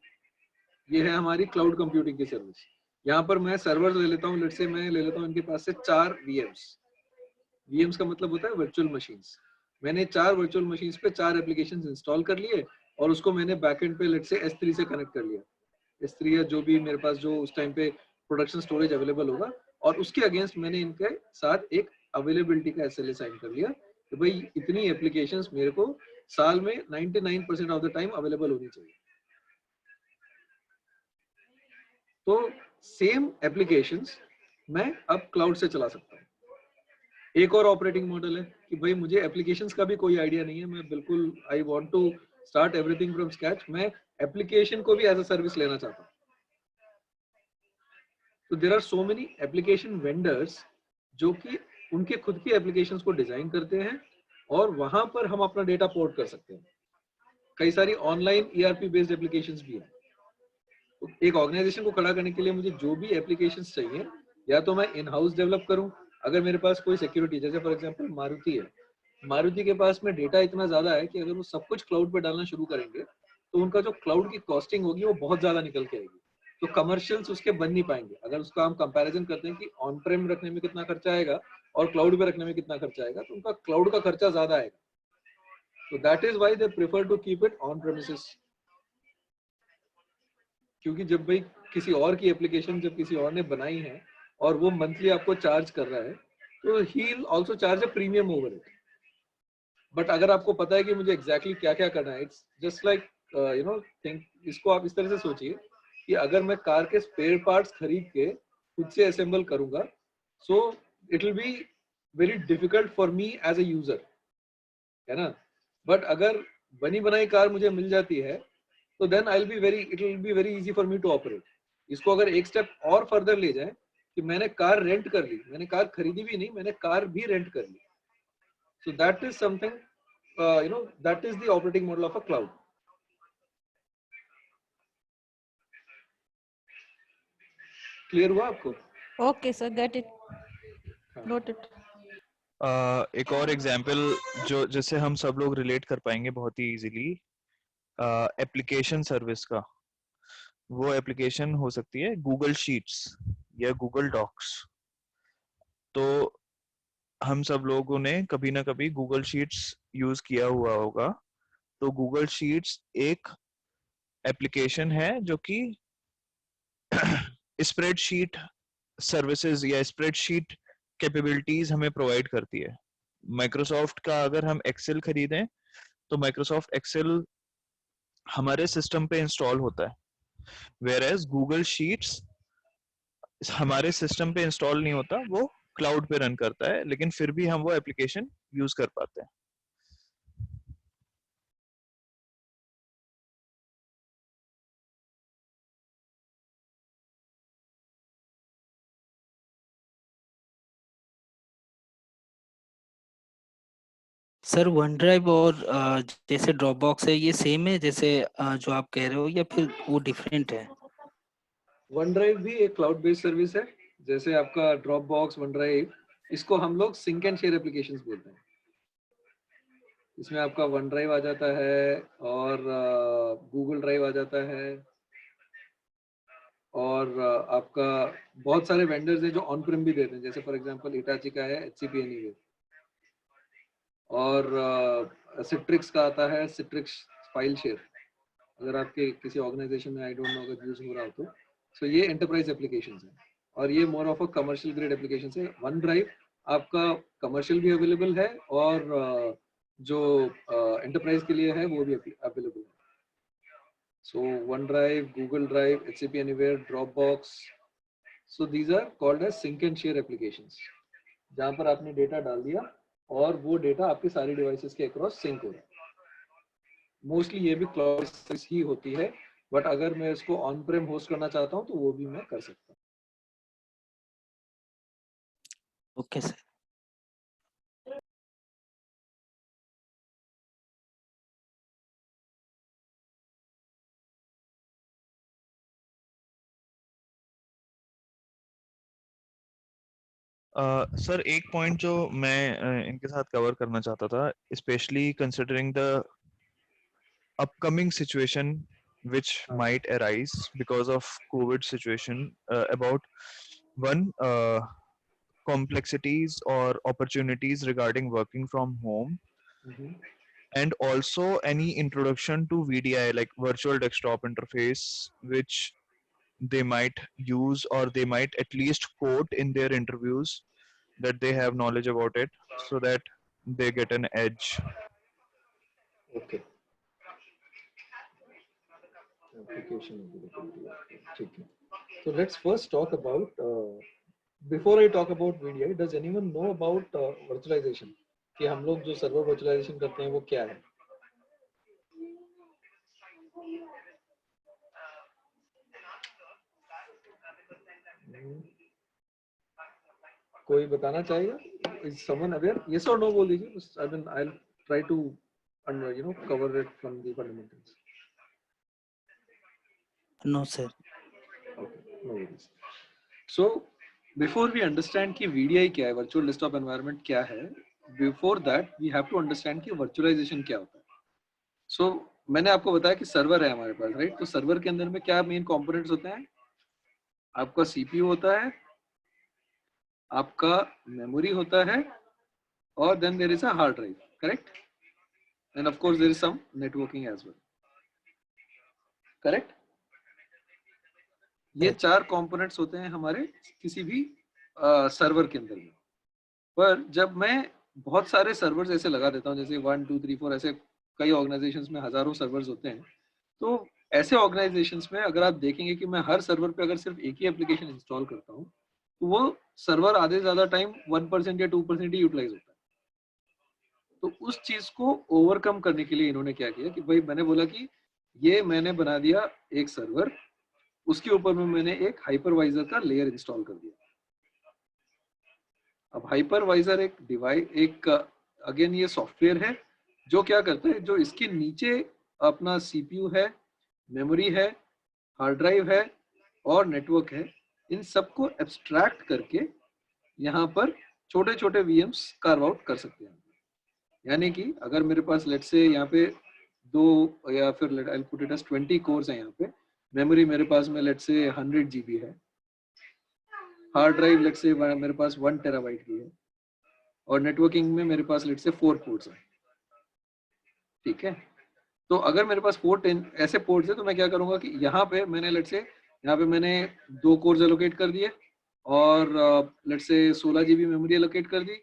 ये है हमारी क्लाउड कंप्यूटिंग की सर्विस। यहाँ पर मैं सर्वर ले लेता हूँ, लेट्स से मैं ले लेता हूँ इनके पास से 4 VMs का मतलब होता है वर्चुअल मशीन्स। मैंने 4 वर्चुअल मशीन्स पे 4 एप्लीकेशंस इंस्टॉल कर लिए और उसको मैंने बैकएंड पे लेट्स से S3 से कनेक्ट कर लिया, S3 या जो भी मेरे पास जो उस टाइम पे प्रोडक्शन स्टोरेज अवेलेबल होगा, और उसके अगेंस्ट मैंने इनके साथ एक अवेलेबिलिटी का SLA साइन कर लिया कि भाई इतनी एप्लीकेशंस मेरे को साल में 99% ऑफ द टाइम अवेलेबल होनी चाहिए। तो सेम एप्लीकेशंस मैं अब क्लाउड से चला सकता हूँ। एक और ऑपरेटिंग मॉडल है कि भाई मुझे एप्लीकेशंस का भी कोई आइडिया नहीं है, मैं बिल्कुल I want to start everything from scratch, मैं एप्लीकेशन को भी एज अ सर्विस लेना चाहता हूँ। तो there are so many application vendors जो कि उनके खुद की एप्लीकेशंस को डिजाइन करते हैं और वहां पर हम अपना डेटा पोर्ट कर सकते हैं। कई सारी ऑनलाइन ERP बेस्ड एप्लीकेशंस भी हैं। तो एक ऑर्गेनाइजेशन को खड़ा करने के लिए मुझे जो भी एप्लीकेशंस चाहिए, या तो मैं इन हाउस डेवलप करूं, अगर मेरे पास कोई सिक्योरिटी, जैसे फॉर एग्जांपल मारुति है, मारुति के पास में डेटा इतना ज्यादा है कि अगर वो सब कुछ क्लाउड पे डालना शुरू करेंगे तो उनका जो क्लाउड की कॉस्टिंग होगी वो बहुत ज्यादा निकल के आएगी, तो कमर्शियल्स उसके बन नहीं पाएंगे। अगर उसका हम कंपैरिजन करते हैं कि ऑन प्रेम रखने में कितना खर्चा आएगा और क्लाउड पे रखने में कितना खर्चा आएगा, तो उनका क्लाउड का खर्चा ज्यादा आएगा। तो that is why they prefer to keep it on premises, क्योंकि जब भाई किसी और की एप्लीकेशन जब किसी और ने बनाई है और वो मंथली आपको चार्ज कर रहा है, तो he will also charge a premium over it. But अगर आपको पता है कि मुझे एग्जैक्टली क्या क्या करना है, इट्स जस्ट लाइक थिंक, इसको आप इस तरह से सोचिए कि अगर मैं कार के स्पेयर पार्ट्स खरीद के खुद से असेंबल करूंगा, so it will be very difficult for me as a user, है ना। बट अगर बनी बनाई कार मुझे मिल जाती है, तो then it will be very easy for me to operate. इसको अगर एक स्टेप और फर्दर ले जाए कि मैंने कार रेंट कर ली, मैंने कार खरीदी भी नहीं, मैंने कार भी रेंट कर ली, so that is something that is the operating model of a cloud. Clear हुआ आपको? Okay sir, get it, note it. एक और एग्जांपल जो जिससे हम सब लोग रिलेट कर पाएंगे बहुत ही इजीली, एप्लीकेशन सर्विस का। वो एप्लीकेशन हो सकती है गूगल शीट्स या गूगल डॉक्स। तो हम सब लोगों ने कभी ना कभी गूगल शीट्स यूज किया हुआ होगा। तो गूगल शीट्स एक एप्लीकेशन है जो कि स्प्रेडशीट सर्विसेज या स्प्रेडशीट कैपेबिलिटीज हमें प्रोवाइड करती है। माइक्रोसॉफ्ट का अगर हम एक्सेल खरीदें तो माइक्रोसॉफ्ट एक्सेल हमारे सिस्टम पे इंस्टॉल होता है, वेयर एज गूगल शीट्स हमारे सिस्टम पे इंस्टॉल नहीं होता, वो क्लाउड पे रन करता है, लेकिन फिर भी हम वो एप्लीकेशन यूज कर पाते हैं। सर वन ड्राइव और जैसे ड्रॉप बॉक्स है, ये सेम है जैसे जो आप कह रहे हो, या फिर वो डिफरेंट है? वन ड्राइव भी एक क्लाउड बेस्ड सर्विस है, जैसे आपका ड्रॉप बॉक्स, वन ड्राइव, इसको हम लोग सिंक एंड शेयर एप्लीकेशंस बोलते हैं। इसमें आपका वन ड्राइव आ जाता है और गूगल ड्राइव आ जाता है, और आपका बहुत सारे वेंडर्स हैं जो ऑन प्रेम भी देते हैं, जैसे फॉर एग्जांपल हिटाची का है HCP एनीवेयर, और सिट्रिक्स का आता है सिट्रिक्स फाइल शेयर, अगर आपके किसी ऑर्गेनाइजेशन में आई डोंट नो अगर यूज हो रहा हो तो। सो ये एंटरप्राइज एप्लीकेशंस हैं और ये more of a commercial grade applications है। वन ड्राइव आपका कमर्शियल भी अवेलेबल है और जो एंटरप्राइज के लिए है वो भी अवेलेबल है। So OneDrive, Google Drive, HCP anywhere, Dropbox, so these are called as sync and share applications, जहाँ पर आपने डेटा डाल दिया और वो डेटा आपके सारी डिवाइसेस के अक्रॉस सिंक हो रहा है। मोस्टली ये भी क्लाउड सर्विस ही होती है, बट अगर मैं इसको ऑन प्रेम होस्ट करना चाहता हूँ तो वो भी मैं कर सकता हूँ। Okay sir. सर एक पॉइंट जो मैं इनके साथ कवर करना चाहता था, specially considering the upcoming situation which might arise because of COVID situation, about one, complexities or opportunities regarding working from home, and also any introduction to VDI like virtual desktop interface, which they might use or they might at least quote in their interviews that they have knowledge about it so that they get an edge. Okay. Application availability. ठीक है. So let's first talk about before I talk about VDI, does anyone know about virtualization? कि हम लोग जो server virtualisation करते हैं वो क्या है? कोई बताना चाहेगा? Is someone aware? Yes or no बोल दीजिए. I mean, I'll try to cover it from the fundamentals. No sir. Okay, no worries. So before we understand कि VDI क्या है, virtual desktop environment क्या है, before that we have to understand कि virtualization क्या होता है. So मैंने आपको बताया कि सर्वर है हमारे पास, राइट? तो सर्वर के अंदर में क्या मेन कंपोनेंट्स होते हैं? आपका CPU होता है, आपका मेमोरी होता है, और then there is a hard drive, correct? And of course there is some networking as well, correct? ये चार कंपोनेंट्स होते हैं हमारे किसी भी सर्वर के अंदर में। पर जब मैं बहुत सारे सर्वर्स ऐसे लगा देता हूँ, जैसे 1 2 3 4 ऐसे कई ऑर्गेनाइजेशंस में हजारों सर्वर्स होते हैं, तो ऐसे ऑर्गेनाइजेशंस में अगर आप देखेंगे कि मैं हर सर्वर पे अगर सिर्फ एक ही एप्लीकेशन इंस्टॉल करता हूँ तो वो सर्वर आधे से ज्यादा टाइम 1% या 2% ही यूटिलाइज होता है। तो उस चीज को ओवरकम करने के लिए इन्होंने क्या किया कि भाई मैंने बोला कि ये मैंने बना दिया एक सर्वर, उसके ऊपर में मैंने एक हाइपरवाइजर का लेयर इंस्टॉल कर दिया। अब हाइपरवाइजर एक डिवाइस, एक अगेन ये सॉफ्टवेयर है जो क्या करता है, जो इसके नीचे अपना सीपीयू है, मेमोरी है, हार्ड ड्राइव है और नेटवर्क है, इन सबको एब्स्ट्रैक्ट करके यहाँ पर छोटे छोटे वीएम्स कार्व आउट कर सकते हैं। यानी कि अगर मेरे पास लेट से यहाँ पे 2 या फिर I put it as 20 cores है, यहाँ पे मेमोरी मेरे पास में लेट से 100 GB है, हार्ड ड्राइव लेट से मेरे पास 1 टेराबाइट की है, और नेटवर्किंग में मेरे पास लेट से 4 पोर्ट्स हैं, ठीक है? तो अगर मेरे पास 4 ऐसे पोर्ट्स है तो मैं क्या करूंगा कि यहाँ पे मैंने लेट से यहाँ पे मैंने 2 कोर्स एलोकेट कर दिए और लेट से 16 GB मेमोरी एलोकेट कर दी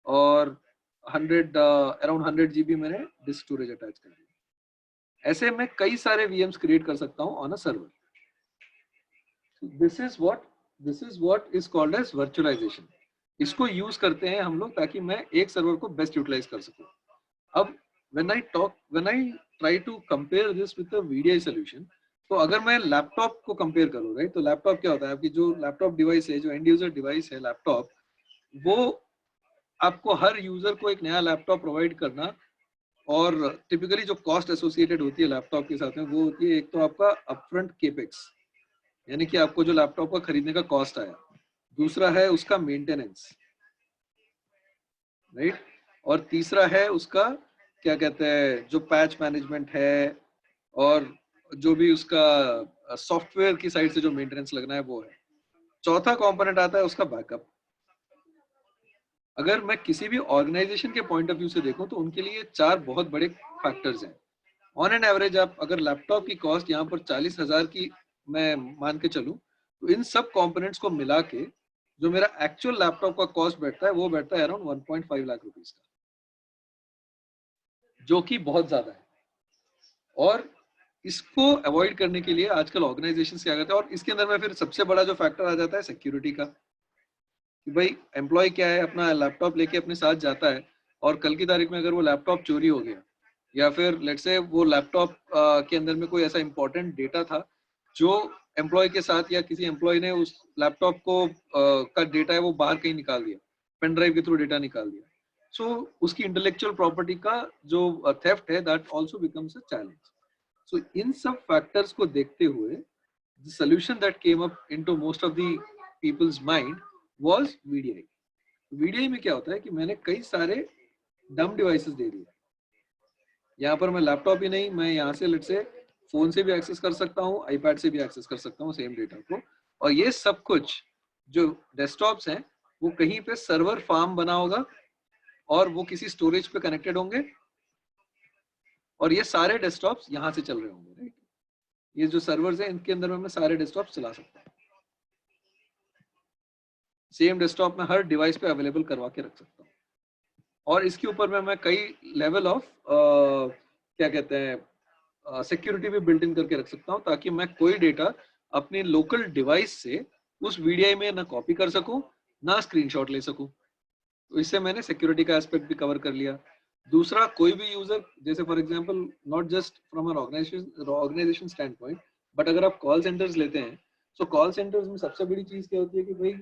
और अराउंड 100 GB मैंने डिस्क स्टोरेज अटैच कर दिया। ऐसे मैं कई सारे VMs क्रिएट कर सकता हूँ on a server. This is what is called as virtualisation. इसको यूज करते हैं हम लोग ताकि मैं एक सर्वर को बेस्ट यूटिलाइज कर सकूं। अब when I try to compare this with a VDI solution, तो अगर मैं लैपटॉप को कंपेयर करूं, राइट, तो लैपटॉप क्या होता है, आपकी जो लैपटॉप डिवाइस है, जो एंड यूजर डिवाइस है लैपटॉप, वो आपको हर यूजर को एक नया लैपटॉप प्रोवाइड करना, और टिपिकली जो कॉस्ट एसोसिएटेड होती है लैपटॉप के साथ में वो होती है एक तो आपका अपफ्रंट केपेक्स, यानी कि आपको जो लैपटॉप का खरीदने का कॉस्ट आया, दूसरा है उसका मेंटेनेंस, राइट, और तीसरा है उसका क्या कहते हैं जो पैच मैनेजमेंट है, और जो भी उसका सॉफ्टवेयर की साइड से जो मेंटेनेंस लगना है वो है। चौथा कंपोनेंट आता है उसका बैकअप। अगर मैं किसी भी ऑर्गेनाइजेशन के पॉइंट ऑफ व्यू से देखूं तो उनके लिए 4 बहुत बड़े फैक्टर्स हैं। ऑन एन एवरेज आप अगर लैपटॉप की कॉस्ट यहाँ पर 40,000 की मैं मान के चलूं तो इन सब कंपोनेंट्स को मिला के जो मेरा एक्चुअल लैपटॉप का कॉस्ट बैठता है वो बैठता है अराउंड 1.5 लाख रुपीस का, जो कि बहुत ज्यादा है। और इसको अवॉइड करने के लिए आजकल ऑर्गेनाइजेशन क्या करते हैं, और इसके अंदर में फिर सबसे बड़ा जो फैक्टर आ जाता है सिक्योरिटी का, कि भाई एम्प्लॉय क्या है अपना लैपटॉप लेके अपने साथ जाता है और कल की तारीख में अगर वो लैपटॉप चोरी हो गया या फिर लेट्स से वो लैपटॉप के अंदर में कोई ऐसा इंपॉर्टेंट डेटा था जो एम्प्लॉय के साथ या किसी एम्प्लॉय ने उस लैपटॉप को का डेटा है वो बाहर कहीं निकाल दिया, पेन ड्राइव के थ्रू डेटा निकाल दिया, सो उसकी इंटेलेक्चुअल प्रॉपर्टी का जो थेफ्ट है that also becomes a challenge. So इन सब फैक्टर्स को देखते हुए the solution that came up into most of the people's mind was VDI। VDI में क्या होता है कि मैंने कई सारे डम डिवाइसेस दे दिए। यहाँ पर मैं लैपटॉप ही नहीं, मैं यहाँ से लेट से फोन से भी एक्सेस कर सकता हूँ, आईपैड से भी एक्सेस कर सकता हूँ सेम डेटा को। और ये सब कुछ जो डेस्कटॉप्स हैं वो कहीं पे सर्वर फार्म बना होगा और वो किसी स्टोरेज पे कनेक्टेड होंगे और ये सारे डेस्कटॉप्स यहाँ से चल रहे होंगे, राइट। ये जो सर्वर्स हैं इनके अंदर में मैं सारे डेस्कटॉप चला सकता हूँ, सेम डेस्कटॉप में हर डिवाइस पे अवेलेबल करवा के रख सकता हूँ। और इसके ऊपर में मैं कई लेवल ऑफ क्या कहते हैं सिक्योरिटी भी बिल्ट इन करके रख सकता हूँ ताकि मैं कोई डेटा अपने लोकल डिवाइस से उस VDI में ना कॉपी कर सकूं ना स्क्रीनशॉट ले सकूं। तो इससे मैंने सिक्योरिटी का एस्पेक्ट भी कवर कर लिया। दूसरा, कोई भी यूजर जैसे for example not just from an organisation standpoint but अगर आप कॉल सेंटर्स लेते हैं तो कॉल सेंटर्स में सबसे बड़ी चीज क्या होती है कि भाई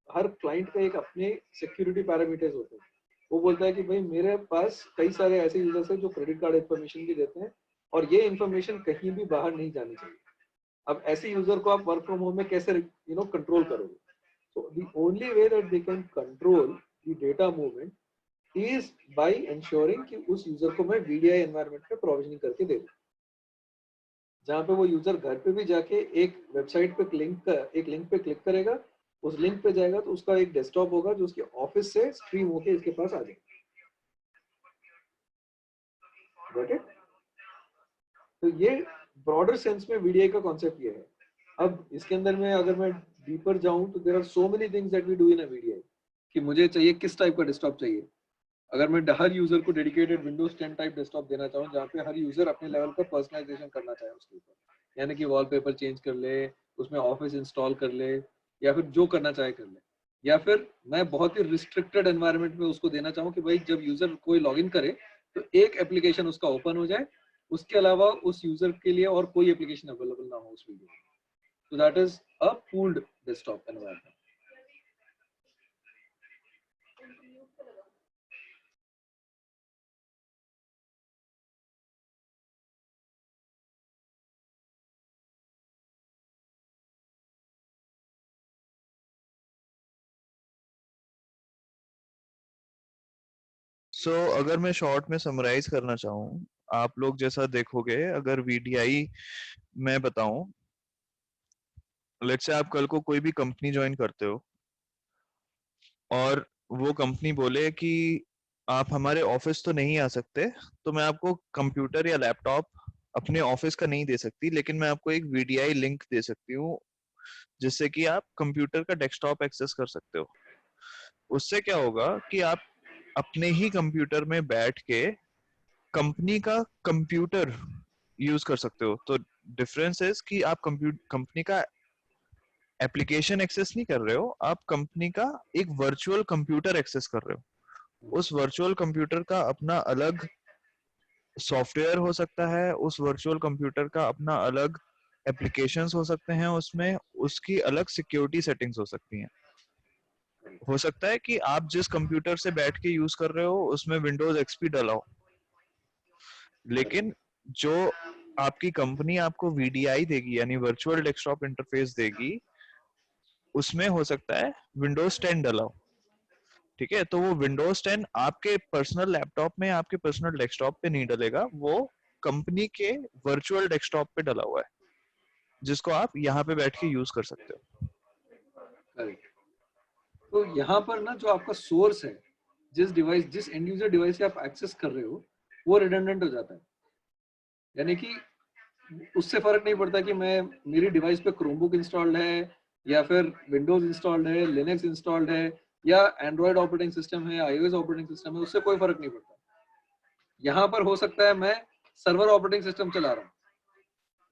हर क्लाइंट का एक अपने सिक्योरिटी पैरामीटर्स होते हैं। वो बोलता है कि भाई मेरे पास कई सारे ऐसे यूजर्स हैं जो क्रेडिट कार्ड इन्फॉर्मेशन भी देते हैं और ये इन्फॉर्मेशन कहीं भी बाहर नहीं जानी चाहिए। अब ऐसे यूजर को आप वर्क फ्रॉम होम में कैसे कंट्रोल करोगे? So the only way that they can control the data movement is by ensuring कि उस यूजर को मैं VDI एनवायरनमेंट में प्रोविजनिंग करके दे दूं, जहां पे वो यूजर घर पे भी जाके एक वेबसाइट पे एक लिंक पे क्लिक करेगा, उस लिंक पे जाएगा तो उसका एक डेस्कटॉप होगा जो उसके ऑफिस से स्ट्रीम होके इसके पास आ जाएगा। Got it? तो ये ब्रॉडर सेंस में VDI का कॉन्सेप्ट ये है। अब इसके अंदर में अगर मैं डीपर जाऊं तो there are so many things that we do in a VDI कि मुझे चाहिए किस टाइप का डेस्कटॉप चाहिए। अगर मैं हर यूजर को डेडिकेटेड विंडोज 10 टाइप डेस्कटॉप देना चाहूँ जहाँ पे हर यूजर अपने लेवल का पर्सनलाइजेशन करना चाहे उसके ऊपर, यानी कि वॉलपेपर चेंज कर ले, उसमें ऑफिस इंस्टॉल कर ले या फिर जो करना चाहे कर ले, या फिर मैं बहुत ही रिस्ट्रिक्टेड एनवायरनमेंट में उसको देना चाहूँ कि भाई जब यूजर कोई लॉगिन करे तो एक एप्लीकेशन उसका ओपन हो जाए, उसके अलावा उस यूजर के लिए और कोई एप्लीकेशन अवेलेबल ना हो उस वीडियो में। So that is a pooled desktop environment. अगर मैं शॉर्ट में समराइज करना चाहूँ, आप लोग जैसा देखोगे, अगर VDI मैं बताऊं, लेट्स से आप कल को कोई भी कंपनी ज्वाइन करते हो और वो कंपनी बोले कि आप हमारे ऑफिस तो नहीं आ सकते, तो मैं आपको कंप्यूटर या लैपटॉप अपने ऑफिस का नहीं दे सकती, लेकिन मैं आपको एक VDI लिंक दे सकती हूँ जिससे कि आप कंप्यूटर का डेस्कटॉप एक्सेस कर सकते हो। उससे क्या होगा कि आप अपने ही कंप्यूटर में बैठ के कंपनी का कंप्यूटर यूज कर सकते हो। तो डिफरेंस है कि आप कंपनी का एप्लीकेशन एक्सेस नहीं कर रहे हो, आप कंपनी का एक वर्चुअल कंप्यूटर एक्सेस कर रहे हो। उस वर्चुअल कंप्यूटर का अपना अलग सॉफ्टवेयर हो सकता है, उस वर्चुअल कंप्यूटर का अपना अलग एप्लीकेशंस हो सकते हैं, उसमें उसकी अलग सिक्योरिटी सेटिंग्स हो सकती हैं। हो सकता है कि आप जिस कंप्यूटर से बैठ के यूज कर रहे हो उसमें विंडोज XP डला हो, लेकिन जो आपकी कंपनी आपको VDI देगी यानी वर्चुअल डेस्कटॉप इंटरफेस देगी, उसमें हो सकता है विंडोज 10 डला हो। ठीक है, तो वो विंडोज 10 आपके पर्सनल लैपटॉप में, आपके पर्सनल डेस्कटॉप पे नहीं डलेगा, वो कंपनी के वर्चुअल डेस्कटॉप पे डला हुआ है। जिसको आप यहाँ पे बैठ के यूज कर सकते हो। करेक्ट। तो यहाँ पर ना जो आपका सोर्स है, जिस एंड यूजर डिवाइस से आप एक्सेस कर रहे हो, वो रिडंडेंट हो जाता है। यानी कि उससे फर्क नहीं पड़ता कि मेरी डिवाइस पे क्रोमबुक इंस्टॉल्ड है या फिर विंडोज इंस्टॉल्ड है, लिनक्स इंस्टॉल्ड है या एंड्रॉइड ऑपरेटिंग सिस्टम है, iOS ऑपरेटिंग सिस्टम है, उससे कोई फर्क नहीं पड़ता। यहाँ पर हो सकता है मैं सर्वर ऑपरेटिंग सिस्टम चला रहा हूँ,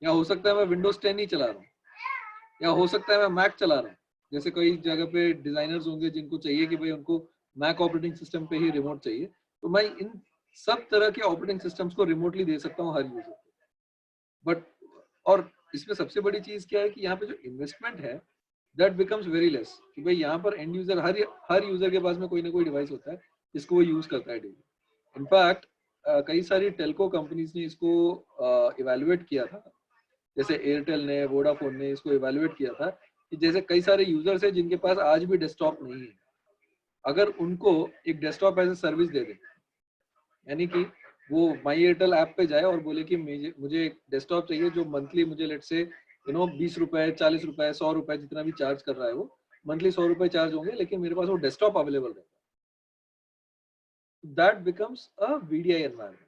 या हो सकता है मैं विंडोज 10 ही चला रहा हूँ, या हो सकता है मैं मैक चला रहा हूँ। जैसे कई जगह पे डिजाइनर्स होंगे जिनको चाहिए कि भाई उनको मैक ऑपरेटिंग सिस्टम पे ही रिमोट चाहिए, तो मैं इन सब तरह के ऑपरेटिंग सिस्टम्स को रिमोटली दे सकता हूँ हर यूजर को। बट और इसमें सबसे बड़ी चीज क्या है कि यहाँ पे जो इन्वेस्टमेंट है दैट बिकम्स वेरी लेस, कि भाई यहाँ पर एंड यूजर हर यूजर के पास में कोई ना कोई डिवाइस होता है जिसको वो यूज करता है डेली। इनफैक्ट कई सारी टेलको कंपनीज ने इसको इवेल्युएट किया था, जैसे एयरटेल ने, वोडाफोन ने इसको इवेल्युएट किया था कि जैसे कई सारे यूजर्स हैं जिनके पास आज भी डेस्कटॉप नहीं है, अगर उनको एक डेस्कटॉप एज ए सर्विस दे दे, यानी कि वो माई एयरटेल ऐप पे जाए और बोले कि मुझे एक डेस्कटॉप चाहिए जो मंथली मुझे लेट से 20 रुपए, 40 रुपए, 100 रुपए जितना भी चार्ज कर रहा है, वो मंथली 100 रुपए चार्ज होंगे, लेकिन मेरे पास वो डेस्कटॉप अवेलेबल रहेगा। That becomes a VDI environment.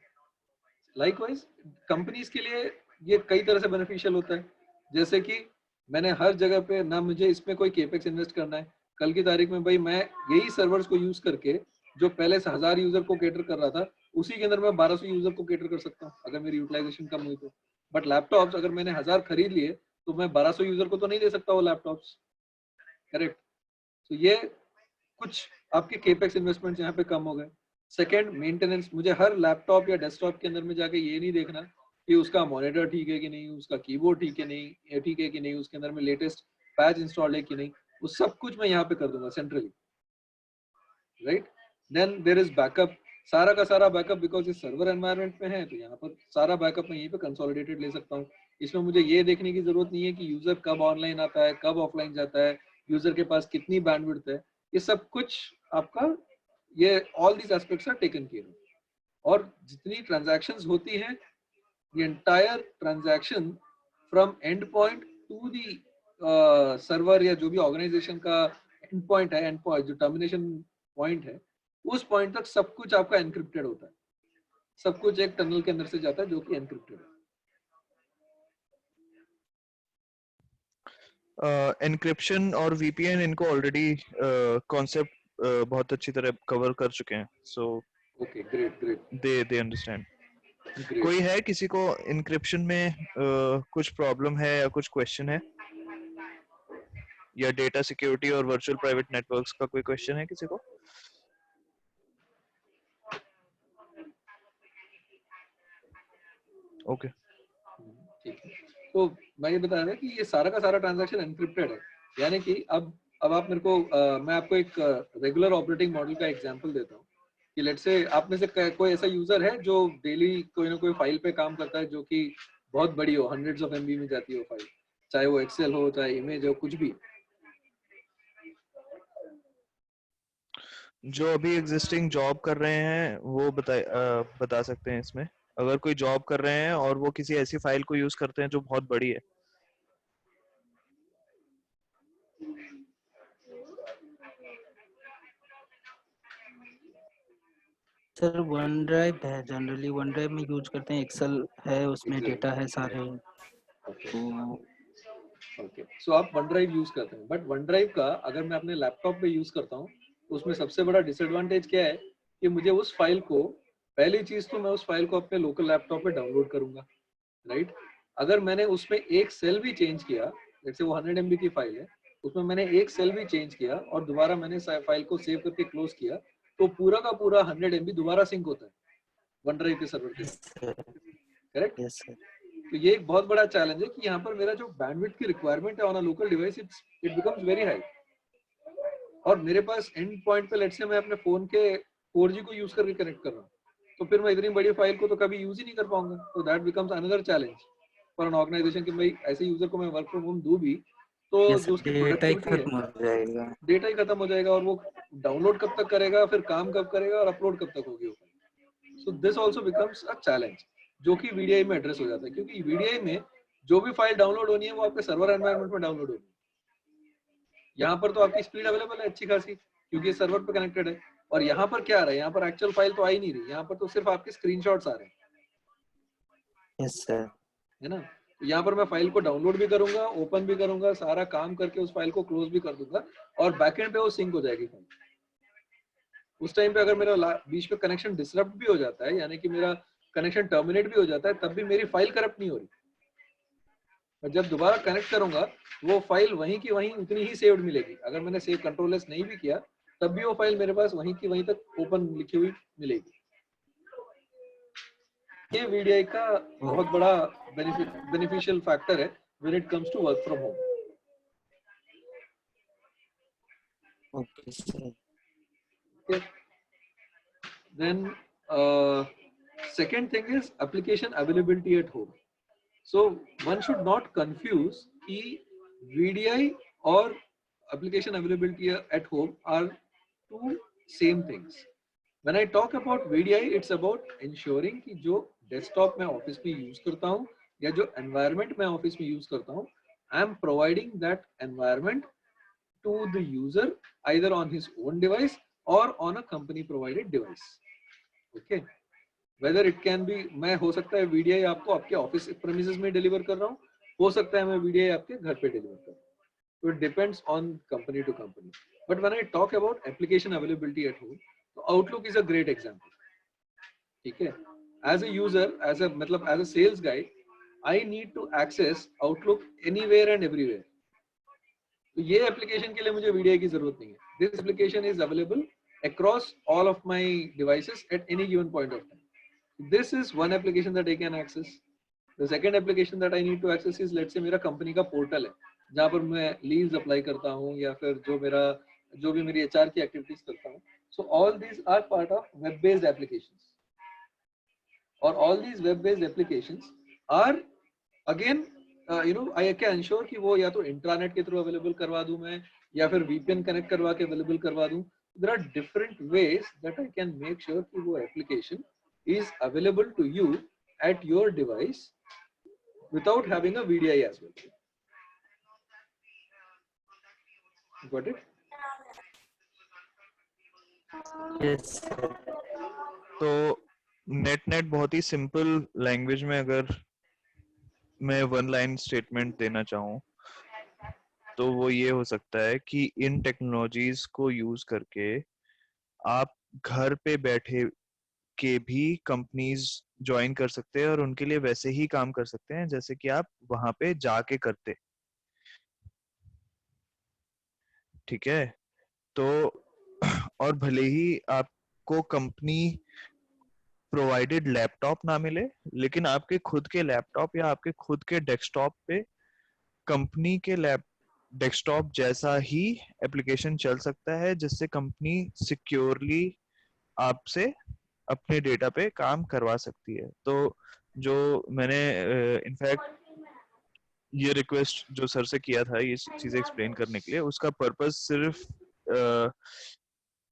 Likewise companies के लिए ये कई तरह से बेनिफिशियल होता है। जैसे कि मैंने हर जगह पे ना मुझे इसमें कोई केपेक्स इन्वेस्ट करना है, कल की तारीख में भाई मैं यही सर्वर्स को यूज करके जो पहले से 1000 यूजर को कैटर कर रहा था, उसी के अंदर मैं 1200 यूजर को कैटर कर सकता हूँ अगर मेरी यूटिलाइजेशन कम हुई तो। बट लैपटॉप्स अगर मैंने 1000 खरीद लिए तो मैं 1200 यूजर को तो नहीं दे सकता वो लैपटॉप्स, करेक्ट। तो ये कुछ आपके केपेक्स इन्वेस्टमेंट यहाँ पे कम हो गए। Second, maintenance. मुझे हर लैपटॉप या डेस्कटॉप के अंदर में जाके ये नहीं देखना कि उसका मॉनिटर ठीक है कि नहीं, उसका कीबोर्ड ठीक है नहीं, ठीक है कि नहीं, उसके अंदर में लेटेस्ट पैच इंस्टॉल है कि नहीं, वो सब कुछ मैं यहाँ पे कर दूंगा centrally, right. Then there is backup, सारा का सारा बैकअप, बिकॉज ये सर्वर एनवायरनमेंट में है तो यहाँ पर सारा बैकअप मैं यहीं पे कंसोलिडेटेड ले सकता हूँ। इसमें मुझे ये देखने की जरूरत नहीं है कि यूजर कब ऑनलाइन आता है, कब ऑफलाइन जाता है, यूजर के पास कितनी बैंडविड्थ है, ये सब कुछ आपका, ये all these aspects are taken care of. और जितनी ट्रांजैक्शंस होती हैं, the entire transaction from end point to the server या जो भी ऑर्गेनाइजेशन का एंड पॉइंट है, एंड पॉइंट जो टर्मिनेशन पॉइंट है, उस पॉइंट तक सब कुछ आपका एनक्रिप्टेड होता है। सब कुछ एक टनल के अंदर से जाता है जो कि एनक्रिप्टेड है। एनक्रिप्शन और VPN इनको ऑलरेडी कॉन्सेप्ट बहुत अच्छी तरह कवर कर चुके हैं, so okay, great they understand. कोई है किसी को एनक्रिप्शन में कुछ प्रॉब्लम है या कुछ क्वेश्चन है, या डेटा सिक्योरिटी और वर्चुअल प्राइवेट नेटवर्क्स का कोई क्वेश्चन है किसी को? ओके, ठीक है। तो मैं ये बता रहा कि ये सारा का सारा ट्रांजैक्शन एनक्रिप्टेड है, यानी कि अब आप मेरे को मैं आपको एक रेगुलर ऑपरेटिंग मॉडल का एग्जांपल देता हूँ कि लेट से आप में से कोई ऐसा यूजर है जो डेली कोई ना कोई फाइल पे काम करता है जो कि बहुत बड़ी हो, हंड्रेड्स ऑफ MB में जाती हो फाइल, चाहे वो एक्सेल हो, चाहे इमेज हो, कुछ भी। जो अभी एग्जिस्टिंग जॉब कर रहे हैं वो बता सकते हैं इसमें। अगर कोई जॉब कर रहे हैं और वो किसी ऐसी फाइल को यूज करते हैं जो बहुत बड़ी है, सर वन ड्राइव है, जनरली वन ड्राइव में यूज करते हैं, एक्सेल है उसमें डेटा है सारे। ओके, सो आप वन ड्राइव यूज करते हैं, बट वन ड्राइव का अगर मैं अपने लैपटॉप पे यूज करता हूँ तो उसमें सबसे बड़ा डिसएडवांटेज क्या है कि मुझे उस फाइल को, पहली चीज तो मैं उस फाइल को अपने लोकल लैपटॉप पे डाउनलोड करूंगा, राइट। अगर मैंने उसमें एक सेल भी चेंज किया, जैसे वो 100 MB की फाइल है, उसमें मैंने एक सेल भी चेंज किया और दोबारा मैंने फाइल को सेव करके क्लोज किया, तो पूरा का पूरा 100 MB दोबारा सिंक होता है वन ड्राइव के सर्वर के साथ, करेक्ट। तो ये एक बहुत बड़ा चैलेंज है कि यहाँ पर मेरा जो बैंडविड्थ की रिक्वायरमेंट है on a local device, it becomes very high. और मेरे पास एंड पॉइंट पे लेट से मैं अपने फोन के 4G को यूज करके कनेक्ट कर रहा हूँ, तो फिर मैं इतनी बड़ी फाइल को तो कभी यूज ही नहीं कर पाऊंगा। तो that becomes another challenge for an organisation कि भाई ऐसे यूजर को मैं वर्क फ्रॉम होम दूं भी तो जो उसकी प्रोडक्टिविटी है, डेटा ही खत्म हो जाएगा, और वो डाउनलोड कब तक करेगा, फिर काम कब करेगा, और अपलोड कब तक होगी। So this also becomes a challenge जो कि VDI में एड्रेस हो जाता है, क्योंकि VDI में जो भी फाइल डाउनलोड होनी है वो आपके सर्वर एनवायरनमेंट में डाउनलोड होनी है। यहाँ पर तो आपकी स्पीड अवेलेबल है अच्छी खासी, क्योंकि सर्वर पे कनेक्टेड है। और यहाँ पर क्या आ रहा है, यहाँ पर एक्चुअल फाइल तो आ ही नहीं रही, यहाँ पर तो सिर्फ आपके स्क्रीनशॉट्स आ रहे हैं। Yes sir. है ना। यहाँ पर मैं फाइल को डाउनलोड भी करूंगा, ओपन भी करूंगा, सारा काम करके उस फाइल को क्लोज भी कर दूंगा, और बैकएंड पे वो सिंक हो जाएगी फाइल। उस टाइम पे अगर मेरा बीच में कनेक्शन डिसरप्ट भी हो जाता है, यानी कि मेरा कनेक्शन टर्मिनेट भी हो जाता है, तब भी मेरी फाइल करप्ट नहीं हो रही। और जब दोबारा कनेक्ट करूंगा वो फाइल वहीं की वहीं उतनी ही सेव्ड मिलेगी। अगर मैंने सेव कंट्रोल एस नहीं भी किया तब भी वो फाइल मेरे पास वहीं की वहीं तक ओपन लिखी हुई मिलेगी। ये VDI का बहुत बड़ा बेनिफिशियल फैक्टर है when it comes to work from home. Okay sir. Then second thing is application availability at home. So one should not confuse कि VDI और application availability at home are two same things. When I talk about VDI, it's about ensuring कि जो desktop मैं office में use करता हूँ या जो environment मैं office में use करता हूँ, I am providing that environment to the user either on his own device or on a company provided device. Okay. Whether it can be, मैं हो सकता है VDI आपको आपके ऑफिस प्रेमिसेस में डिलीवर कर रहा हूँ, हो सकता है मैं VDI आपके घर पे डिलीवर कर रहा हूँ. So it depends on company to company. But when I talk about application availability at home, so Outlook is a great example. ठीक है. As a user, as a sales guy, I need to access Outlook anywhere and everywhere. तो ये application के लिए मुझे VDI की जरूरत नहीं है. This application is available across all of my devices at any given point of time. This is one application that I can access. The second application that I need to access is, let's say मेरा company का portal है जहाँ पर मैं leaves apply करता हूँ या फिर जो भी मेरी HR की एक्टिविटीज करता हूँ. So all these are part of web-based applications. और all these web-based applications are again I can ensure कि वो या तो इंट्रानेट के थ्रू अवेलेबल करवा दूं मैं या फिर VPN कनेक्ट करवा के अवेलेबल करवा दूं. There are different ways that I can make sure कि वो application is available to you at your device without having a VDI as well. Got it? Yes sir. तो नेट बहुत ही simple language में अगर मैं one line statement देना चाहूँ तो वो ये हो सकता है कि इन टेक्नोलॉजीज को यूज करके आप घर पे बैठे के भी कंपनीज ज्वाइन कर सकते हैं और उनके लिए वैसे ही काम कर सकते हैं जैसे कि आप वहां पे जाके करते. ठीक है. तो और भले ही आपको कंपनी प्रोवाइडेड लैपटॉप ना मिले, लेकिन आपके खुद के लैपटॉप या आपके खुद के डेस्कटॉप पे कंपनी के डेस्कटॉप जैसा ही एप्लीकेशन चल सकता है जिससे कंपनी सिक्योरली आपसे अपने डेटा पे काम करवा सकती है. तो जो मैंने इनफैक्ट ये रिक्वेस्ट जो सर से किया था ये चीजें एक्सप्लेन करने के लिए, उसका पर्पस सिर्फ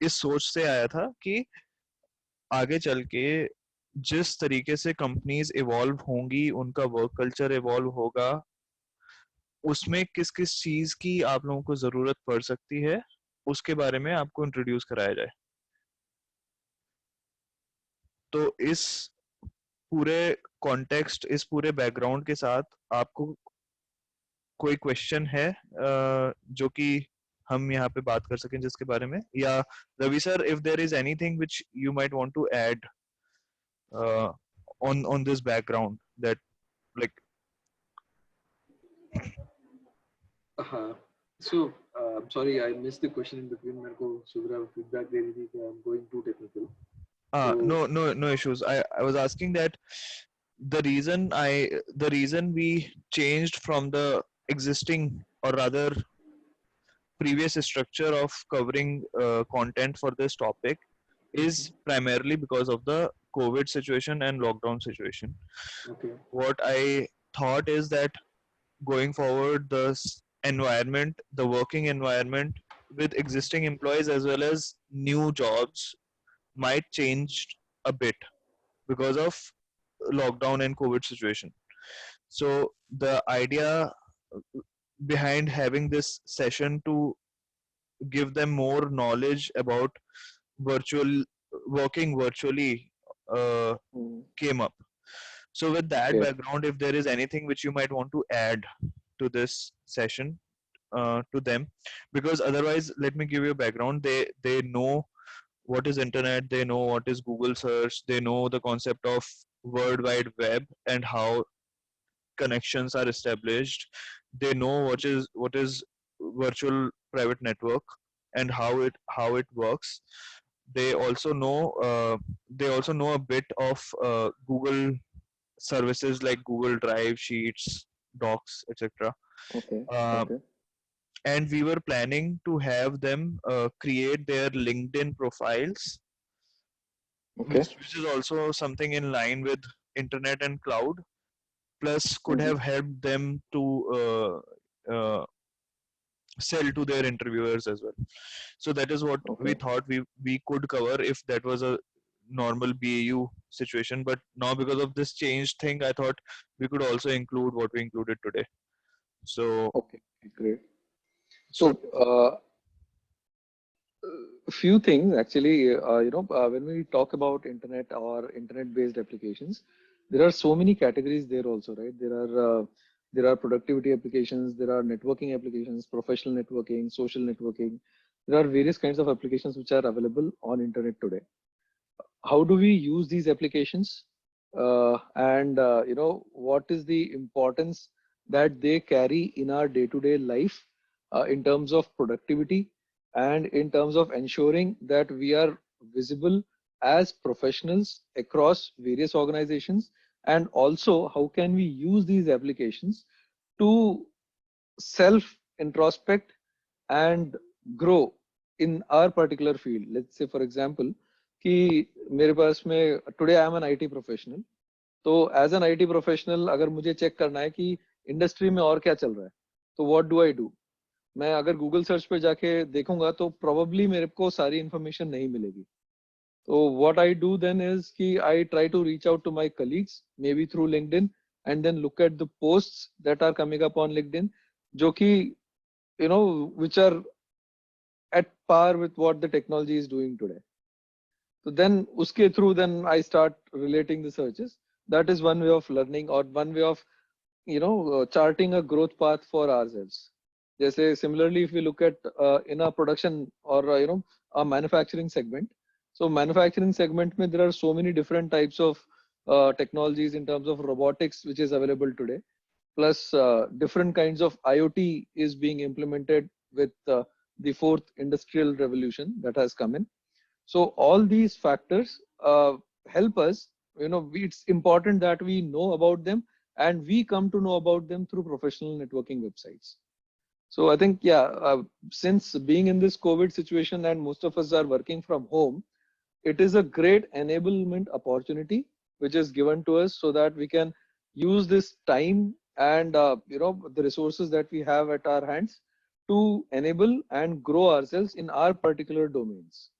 इस सोच से आया था कि आगे चल के जिस तरीके से कंपनीज इवॉल्व होंगी, उनका वर्क कल्चर इवॉल्व होगा, उसमें किस किस चीज की आप लोगों को जरूरत पड़ सकती है उसके बारे में आपको इंट्रोड्यूस कराया जाए. तो इस पूरे कॉन्टेक्स्ट, इस पूरे बैकग्राउंड के साथ आपको कोई क्वेश्चन है जो कि हम यहाँ पे बात कर सकें जिसके बारे में, या Ravi sir, if there is anything which you might want to add on this background that like So I'm sorry I missed the question in between. मेरे को सुब्रा फीडबैक दे रही थी कि I'm going too technical. No issues. I was asking that the reason we changed from the existing, or rather previous structure of covering content for this topic is primarily because of the COVID situation and lockdown situation. Okay. What I thought is that going forward, the working environment with existing employees as well as new jobs might change a bit because of lockdown and COVID situation. So the idea behind having this session to give them more knowledge about virtual working virtually came up. So with that Okay. background, if there is anything which you might want to add to this session to them, because otherwise, let me give you a background. They know what is internet, they know what is Google search, they know the concept of World Wide Web and how connections are established. They know what is virtual private network and how it works. They also know a bit of Google services like Google Drive, Sheets, Docs, etc. Okay. Uh, Okay. and we were planning to have them create their LinkedIn profiles, Okay. which is also something in line with internet and cloud. Plus, could Mm-hmm. have helped them to sell to their interviewers as well. So that is what we Okay. thought we could cover if that was a normal BAU situation. But now because of this change thing, I thought we could also include what we included today. So Okay. Great. so So, a few things actually, when we talk about internet or internet-based applications, there are so many categories there also, right? There are productivity applications, there are networking applications, professional networking, social networking. There are various kinds of applications which are available on internet today. How do we use these applications? And what is the importance that they carry in our day-to-day life in terms of productivity and in terms of ensuring that we are visible as professionals across various organizations, and also how can we use these applications to self introspect and grow in our particular field. Let's say for example कि मेरे पास में today I am an IT professional, तो as an IT professional अगर मुझे check करना है कि industry में और क्या चल रहा है, तो what do I do? मैं अगर गूगल सर्च पे जाके देखूंगा तो probably मेरे को सारी इंफॉर्मेशन नहीं मिलेगी. So what I do then is कि I try to reach out to my colleagues maybe through LinkedIn and then look at the posts that are coming up on LinkedIn जो कि which are at par with what the technology is doing today. So then uske through then I start relating the searches. That is one way of learning or one way of charting a growth path for ourselves. Jैसे similarly if we look at in a production or a manufacturing segment. So manufacturing segment mein there are so many different types of technologies in terms of robotics which is available today. Plus different kinds of IoT is being implemented with the fourth industrial revolution that has come in. So all these factors help us, it's important that we know about them and we come to know about them through professional networking websites. So I think, since being in this COVID situation and most of us are working from home, it is a great enablement opportunity which is given to us so that we can use this time and the resources that we have at our hands to enable and grow ourselves in our particular domains.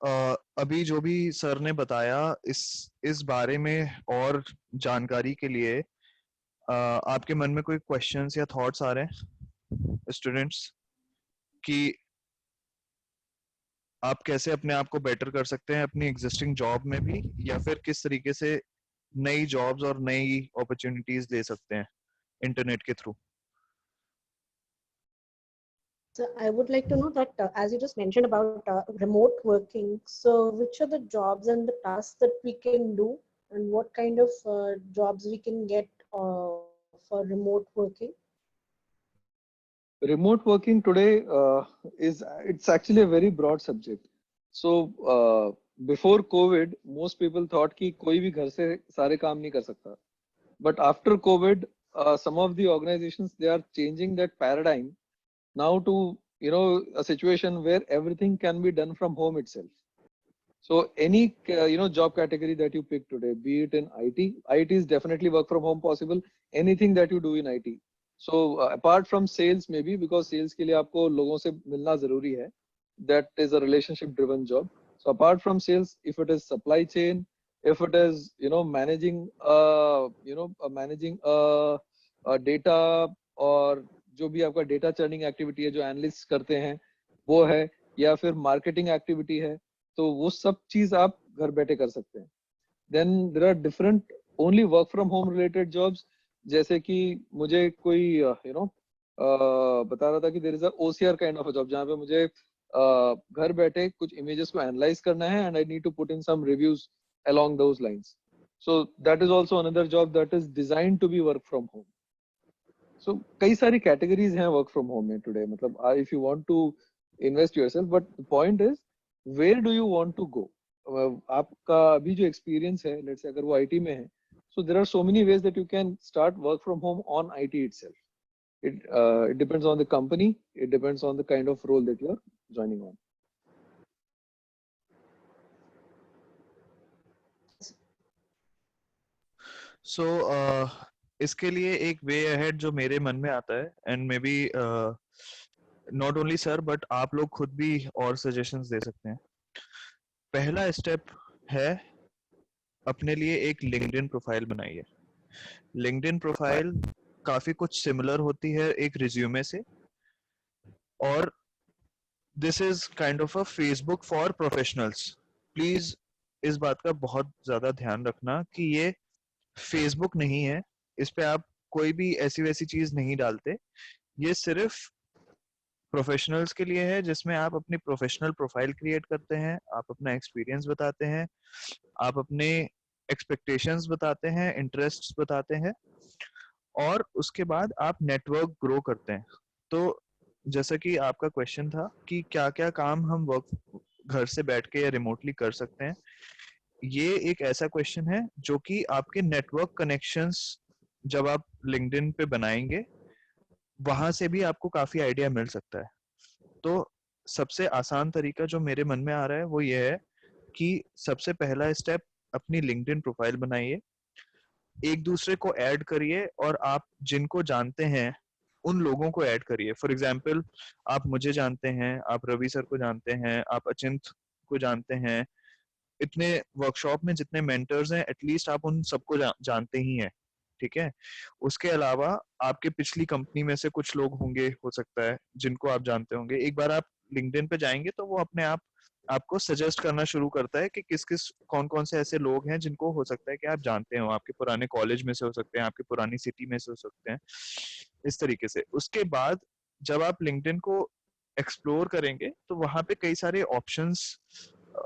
अभी जो भी sir ने बताया इस बारे में और जानकारी के लिए आपके मन में कोई क्वेश्चंस या थॉट्स आ रहे हैं स्टूडेंट्स कि आप कैसे अपने आप को बेटर कर सकते हैं अपनी एग्जिस्टिंग जॉब में भी या फिर किस तरीके से नई जॉब्स और नई अपॉर्चुनिटीज ले सकते हैं इंटरनेट के through. So I would like to know that as you just mentioned about remote working, so which are the jobs and the tasks that we can do and what kind of jobs we can get for remote working? Remote working today it's actually a very broad subject. So before COVID, most people thought कि कोई भी घर से सारे काम नहीं कर सकता. But after COVID, some of the organizations they are changing that paradigm now to a situation where everything can be done from home itself. So any job category that you pick today, be it in IT is definitely work from home possible. Anything that you do in IT. So apart from sales, maybe because sales के लिए आपको लोगों से मिलना जरूरी है. That is a relationship driven job. So apart from sales, if it is supply chain, if it is managing managing data, और जो भी आपका डेटा चर्निंग एक्टिविटी है जो एनालिस्ट करते हैं वो है, या फिर मार्केटिंग एक्टिविटी है, तो वो सब चीज आप घर बैठे कर सकते हैं. Then there are different only work from home related jobs. जैसे कि मुझे कोई बता रहा था कि there is a OCR kind of a job, जहाँ पे मुझे घर बैठे कुछ इमेजेस को एनालाइज करना है and I need to put in some reviews along those lines. So that is also another job that is designed to be work from home. So कई सारी categories हैं work from home में today. मतलब if you want to invest yourself, but the point is where do you want to go? आपका अभी जो experience है, let's say अगर वो IT में है, so there are so many ways that you can start work from home on IT itself. It depends on the company. It depends on the kind of role that you are joining on. सो इसके लिए एक way ahead जो मेरे मन में आता है, and may be not only sir but आप लोग खुद भी और सजेशंस दे सकते हैं. पहला स्टेप है अपने लिए एक लिंक्डइन प्रोफाइल बनाइए. लिंक्डइन प्रोफाइल काफी कुछ सिमिलर होती है एक रिज्यूमे से, और this is kind of a Facebook for professionals. Please इस बात का बहुत ज्यादा ध्यान रखना कि ये फेसबुक नहीं है, इस पे आप कोई भी ऐसी वैसी चीज नहीं डालते. ये सिर्फ प्रोफेशनल्स के लिए है, जिसमें आप अपनी प्रोफेशनल प्रोफाइल क्रिएट करते हैं, आप अपना एक्सपीरियंस बताते हैं, आप अपने एक्सपेक्टेशंस बताते हैं, इंटरेस्ट्स बताते हैं, और उसके बाद आप नेटवर्क ग्रो करते हैं. तो जैसा कि आपका क्वेश्चन था कि क्या क्या काम हम वर्क घर से बैठ के या रिमोटली कर सकते हैं, ये एक ऐसा क्वेश्चन है जो कि आपके नेटवर्क कनेक्शंस जब आप लिंक्डइन पे बनाएंगे वहां से भी आपको काफी आइडिया मिल सकता है. तो सबसे आसान तरीका जो मेरे मन में आ रहा है वो ये है कि सबसे पहला स्टेप अपनी लिंक्डइन प्रोफाइल बनाइए, एक दूसरे को ऐड करिए, और आप जिनको जानते हैं उन लोगों को ऐड करिए. फॉर एग्जाम्पल, आप मुझे जानते हैं, आप रवि सर को जानते हैं, आप अचिंत को जानते हैं. इतने वर्कशॉप में जितने मेंटर्स हैं एटलीस्ट आप उन सबको जानते ही हैं, ठीक है. उसके अलावा आपके पिछली कंपनी में से कुछ लोग होंगे, हो सकता है, जिनको आप जानते होंगे. एक बार आप लिंक्डइन पे जाएंगे तो वो अपने आप आपको सजेस्ट करना शुरू करता है कि किस किस कौन कौन से ऐसे लोग हैं जिनको हो सकता है कि आप जानते हो. आपके पुराने कॉलेज में से हो सकते हैं, आपकी पुरानी सिटी में से हो सकते हैं, इस तरीके से. उसके बाद जब आप लिंक्डइन को एक्सप्लोर करेंगे तो वहां पे कई सारे ऑप्शंस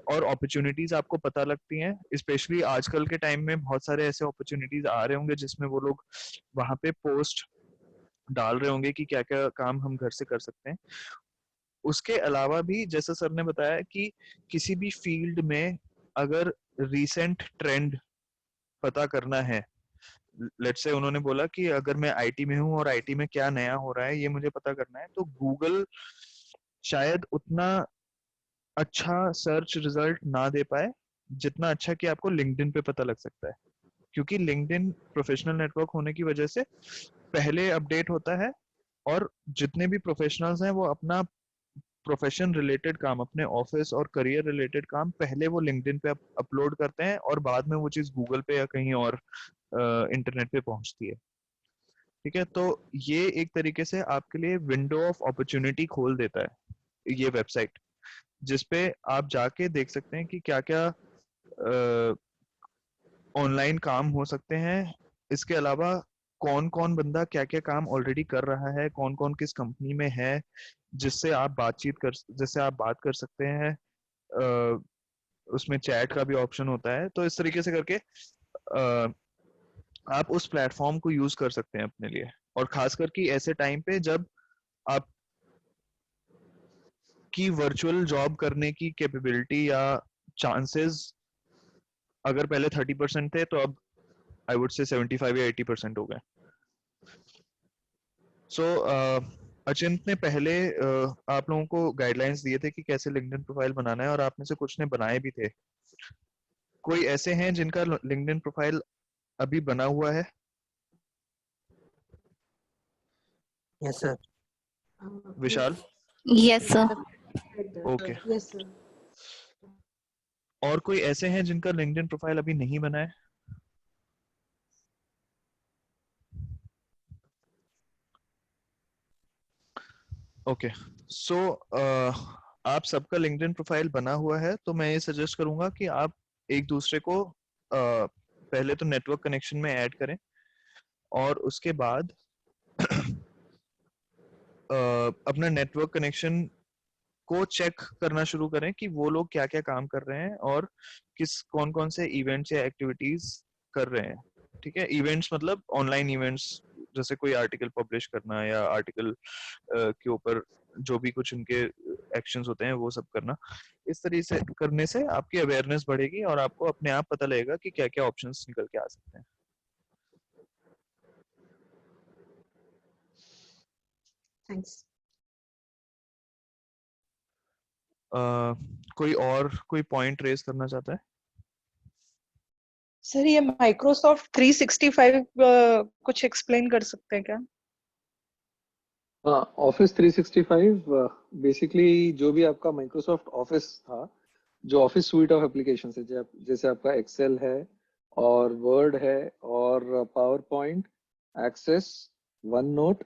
और अपॉर्चुनिटीज आपको पता लगती हैं. स्पेशली आजकल के टाइम में बहुत सारे ऐसे अपॉर्चुनिटीज आ रहे होंगे जिसमें वो लोग वहां पे पोस्ट डाल रहे होंगे कि क्या क्या काम हम घर से कर सकते हैं. उसके अलावा भी जैसा सर ने बताया कि किसी भी फील्ड में अगर रीसेंट ट्रेंड पता करना है, लेट्स से उन्होंने बोला कि अगर मैं आईटी में हूँ और आईटी में क्या नया हो रहा है ये मुझे पता करना है, तो गूगल शायद उतना अच्छा सर्च रिजल्ट ना दे पाए जितना अच्छा कि आपको लिंक्डइन पे पता लग सकता है. क्योंकि लिंक्डइन प्रोफेशनल नेटवर्क होने की वजह से पहले अपडेट होता है, और जितने भी प्रोफेशनल्स हैं वो अपना प्रोफेशन रिलेटेड काम, अपने ऑफिस और करियर रिलेटेड काम पहले वो लिंक्डइन पे अपलोड करते हैं, और बाद में वो चीज गूगल पे या कहीं और इंटरनेट पे पहुंचती है. ठीक है, तो ये एक तरीके से आपके लिए विंडो ऑफ अपॉर्चुनिटी खोल देता है ये वेबसाइट, जिसपे आप जाके देख सकते हैं कि क्या क्या ऑनलाइन काम हो सकते हैं. इसके अलावा कौन कौन बंदा क्या क्या काम ऑलरेडी कर रहा है, कौन कौन किस कंपनी में है, जिससे आप बात कर सकते हैं. उसमें चैट का भी ऑप्शन होता है. तो इस तरीके से करके आप उस प्लेटफॉर्म को यूज कर सकते हैं अपने लिए, और खासकर कि ऐसे टाइम पे जब आप की वर्चुअल जॉब करने की कैपेबिलिटी या चांसेस अगर पहले 30% थे तो अब आई वुड से 75 या 80% हो गए. सो अचिंत ने पहले आप लोगों को गाइडलाइंस दिए थे कि कैसे लिंक्डइन प्रोफाइल बनाना है, और आप में से कुछ ने बनाए भी थे. कोई ऐसे हैं जिनका लिंक्डइन प्रोफाइल अभी बना हुआ है? Yes sir. Vishal? Yes, sir. Okay. Yes, sir. और कोई ऐसे हैं जिनका लिंक्डइन प्रोफाइल अभी नहीं बना है? ओके, सो आप सबका लिंक्डइन प्रोफाइल बना हुआ है, तो मैं ये सजेस्ट करूंगा कि आप एक दूसरे को पहले तो नेटवर्क कनेक्शन में ऐड करें, और उसके बाद अपना नेटवर्क कनेक्शन को चेक करना शुरू करें कि वो लोग क्या क्या काम कर रहे हैं और कौन कौन से इवेंट्स या एक्टिविटीज कर रहे हैं। ठीक है, इवेंट्स मतलब ऑनलाइन इवेंट्स, जैसे कोई आर्टिकल पब्लिश करना या आर्टिकल के ऊपर जो भी कुछ उनके एक्शंस होते हैं वो सब करना। इस तरीके से करने से आपकी अवेयरनेस बढ़ेगी और आपको अपने आप पता लगेगा कि क्या क्या ऑप्शंस निकल के आ सकते हैं। थैंक्स। कोई पॉइंट रेज करना चाहता है? सर ये माइक्रोसॉफ्ट 365 कुछ एक्सप्लेन कर सकते हैं क्या? हाँ, ऑफिस 365 बेसिकली जो भी आपका माइक्रोसॉफ्ट ऑफिस था, जो ऑफिस स्वीट ऑफ एप्लीकेशन है, जैसे आपका एक्सेल है और वर्ड है और PowerPoint, Access, OneNote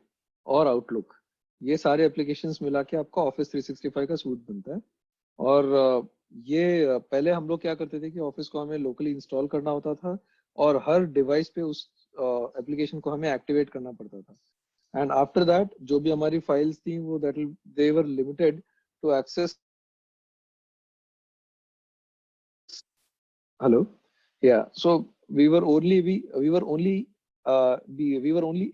और आउटलुक, ये सारे एप्लीकेशंस मिला के आपका ऑफिस 365 का सूट बनता है। और ये पहले हम लोग क्या करते थे कि ऑफिस को हमें लोकली इंस्टॉल करना होता था और हर डिवाइस पे उस एप्लीकेशन को हमें एक्टिवेट करना पड़ता था। एंड आफ्टर दैट जो भी हमारी फाइल्स थी वो they were limited to access. Hello, yeah, so we were only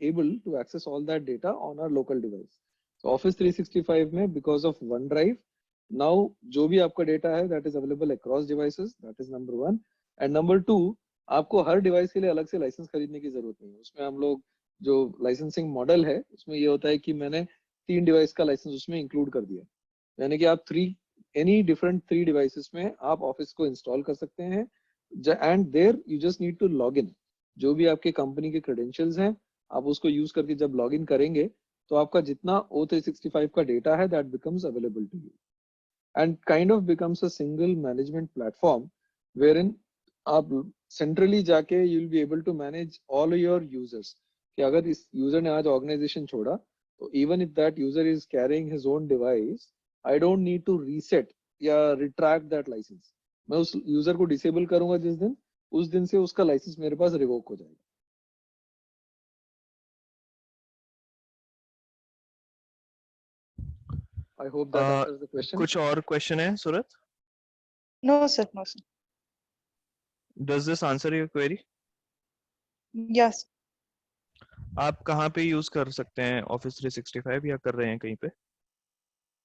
able to access all that data on our local device. So Office 365 में because of OneDrive, now जो भी आपका data है that is available across devices, that is number one. And number two, आपको हर device के लिए अलग से लाइसेंस खरीदने की जरूरत नहीं है। उसमें हम लोग जो लाइसेंसिंग मॉडल है उसमें ये होता है कि मैंने 3 डिवाइस का लाइसेंस उसमें इंक्लूड कर दिया, यानी कि आप एनी डिफरेंट 3 डिवाइसेस में आप ऑफिस को इंस्टॉल कर सकते हैं। And there you just need to log in, जो भी आपके कंपनी के क्रेडेंशियल्स हैं आप उसको यूज करके जब लॉग इन करेंगे तो आपका जितना O365 का डेटा है that becomes available to you and kind of becomes a single management platform where in आप सेंट्रली जाके you will be able to manage all your users. कि अगर इस यूजर ने आज ऑर्गेनाइजेशन छोड़ा तो even if that user is carrying his own device, I don't need to reset या रिट्रैक्ट दैट लाइसेंस। मैं उस यूजर को डिसेबल करूंगा जिस दिन, उस दिन से उसका लाइसेंस मेरे पास रिवोक हो जाएगा। I hope that answers the question. कुछ और क्वेश्चन है Surat? No sir, no sir. Does this answer your query? Yes. आप कहाँ पे यूज कर सकते हैं ऑफिस 365 या कर रहे हैं कहीं पे?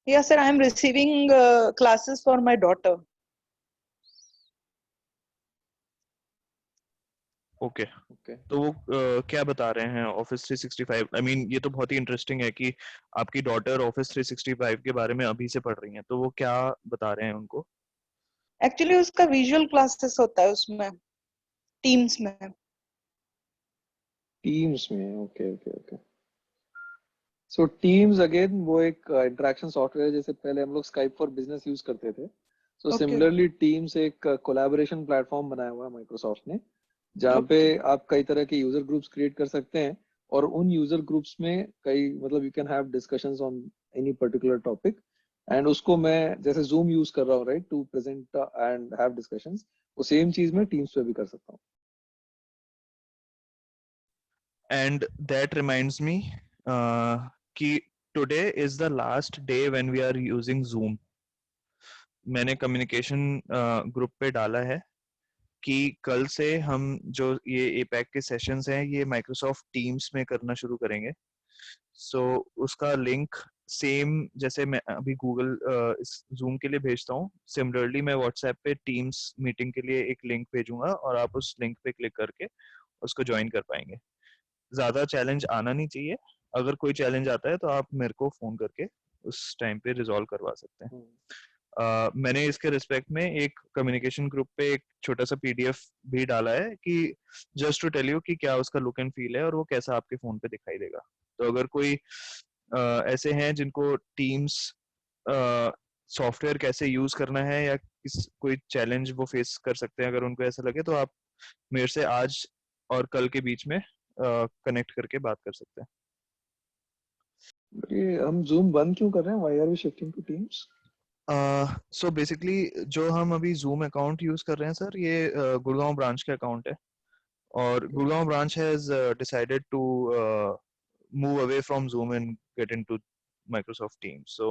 Yes sir, I am receiving classes for my daughter. Okay, तो वो क्या बता रहे हैं ऑफिस 365? आई मीन ये तो बहुत ही इंटरेस्टिंग है कि आपकी डॉटर ऑफिस 365 के बारे में अभी से पढ़ रही हैं, तो वो क्या बता रहे हैं उनको? एक्चुअली उसका विजुअल क्लासेस होता है उसमें, टीम्स में। टीम्स में, ओके ओके ओके। सो टीम्स अगेन वो एक इंटरेक्शन सॉफ्टवेयर, जैसे पहले हम लोग स्काइप फॉर बिजनेस यूज करते थे, सो सिमिलरली टीम्स एक कोलैबोरेशन प्लेटफॉर्म बनाया हुआ है माइक्रोसॉफ्ट ने, जहाँ पे आप कई तरह के यूजर ग्रुप्स क्रिएट कर सकते हैं और उन यूजर ग्रुप्स में कई मतलब you can have discussions on any particular topic. And उसको मैं जैसे जूम यूज कर रहा हूँ right to present and have discussions, वो सेम चीज मैं टीम्स पे भी कर सकता हूँ। And that reminds me कि today is the last day when we are using Zoom. मैंने कम्युनिकेशन ग्रुप पे डाला है कि कल से हम जो ये एपैक के सेशंस हैं ये माइक्रोसॉफ्ट टीम्स में करना शुरू करेंगे। सो उसका लिंक सेम जैसे मैं अभी गूगल इस जूम के लिए भेजता हूँ, सिमिलरली मैं व्हाट्सएप पे टीम्स मीटिंग के लिए एक लिंक भेजूंगा और आप उस लिंक पे क्लिक करके उसको ज्वाइन कर पाएंगे। ज्यादा चैलेंज आना नहीं चाहिए, अगर कोई चैलेंज आता है तो आप मेरे को फोन करके उस टाइम पे रिजॉल्व करवा सकते हैं। मैंने इसके रिस्पेक्ट में एक कम्युनिकेशन ग्रुप पे एक छोटा सा पीडीएफ भी डाला है कि जस्ट टू टेल यू कि क्या उसका लुक एंड फील है और वो कैसा आपके फोन पे दिखाई देगा। तो अगर कोई ऐसे हैं जिनको टीम्स सॉफ्टवेयर कैसे यूज करना है या किस कोई चैलेंज वो फेस कर सकते हैं, अगर उनको ऐसा लगे तो आप मेरे से आज और कल के बीच में कनेक्ट करके बात कर सकते हैं। ये हम जूम बंद क्यों कर रहे हैं? Why are we shifting to Teams? So basically जो हम अभी जूम अकाउंट यूज कर रहे हैं सर, ये गुड़गांव ब्रांच के अकाउंट है, और Gurgaon branch has decided to move away from Zoom and get into Microsoft Teams. So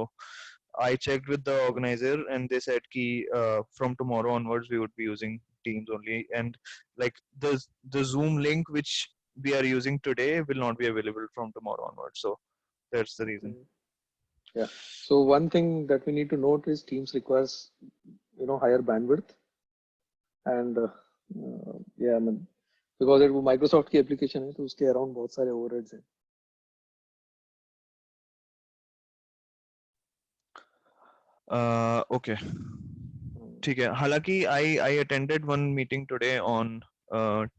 I checked with the organizer and they said ki from tomorrow onwards we would be using Teams only, and like the Zoom link which we are using today will not be available from tomorrow onwards. So that's the reason. Yeah. So one thing that we need to note is Teams requires, higher bandwidth, and yeah, I mean, because it Microsoft की application है तो उसके around बहुत सारे overheads हैं. Okay. ठीक है, हालांकि I attended one meeting today on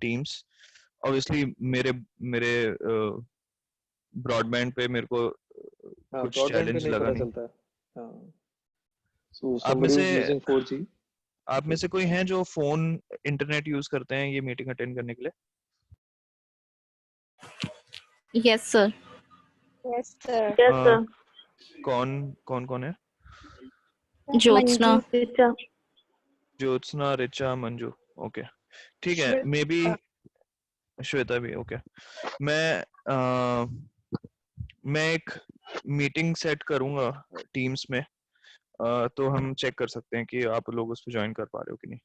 Teams. Obviously मेरे ब्रॉडबैंड पे मेरे को कुछ चैलेंज लगा नहीं। चलता है। So somebody who's using 4G. आप में से कोई हैं जो फोन इंटरनेट यूज करते हैं ये मीटिंग अटेंड करने के लिए? Yes, sir. Yes, sir. कौन है? Jyotsna. ज्योत्सना, रिचा, मंजू। ओके ठीक है, मे बी श्वेता भी। ओके मैं एक मीटिंग सेट करूंगा टीम्स में, तो हम चेक कर सकते हैं कि आप लोग उस पर ज्वाइन कर पा रहे हो कि नहीं।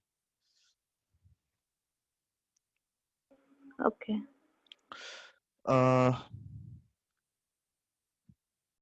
Okay.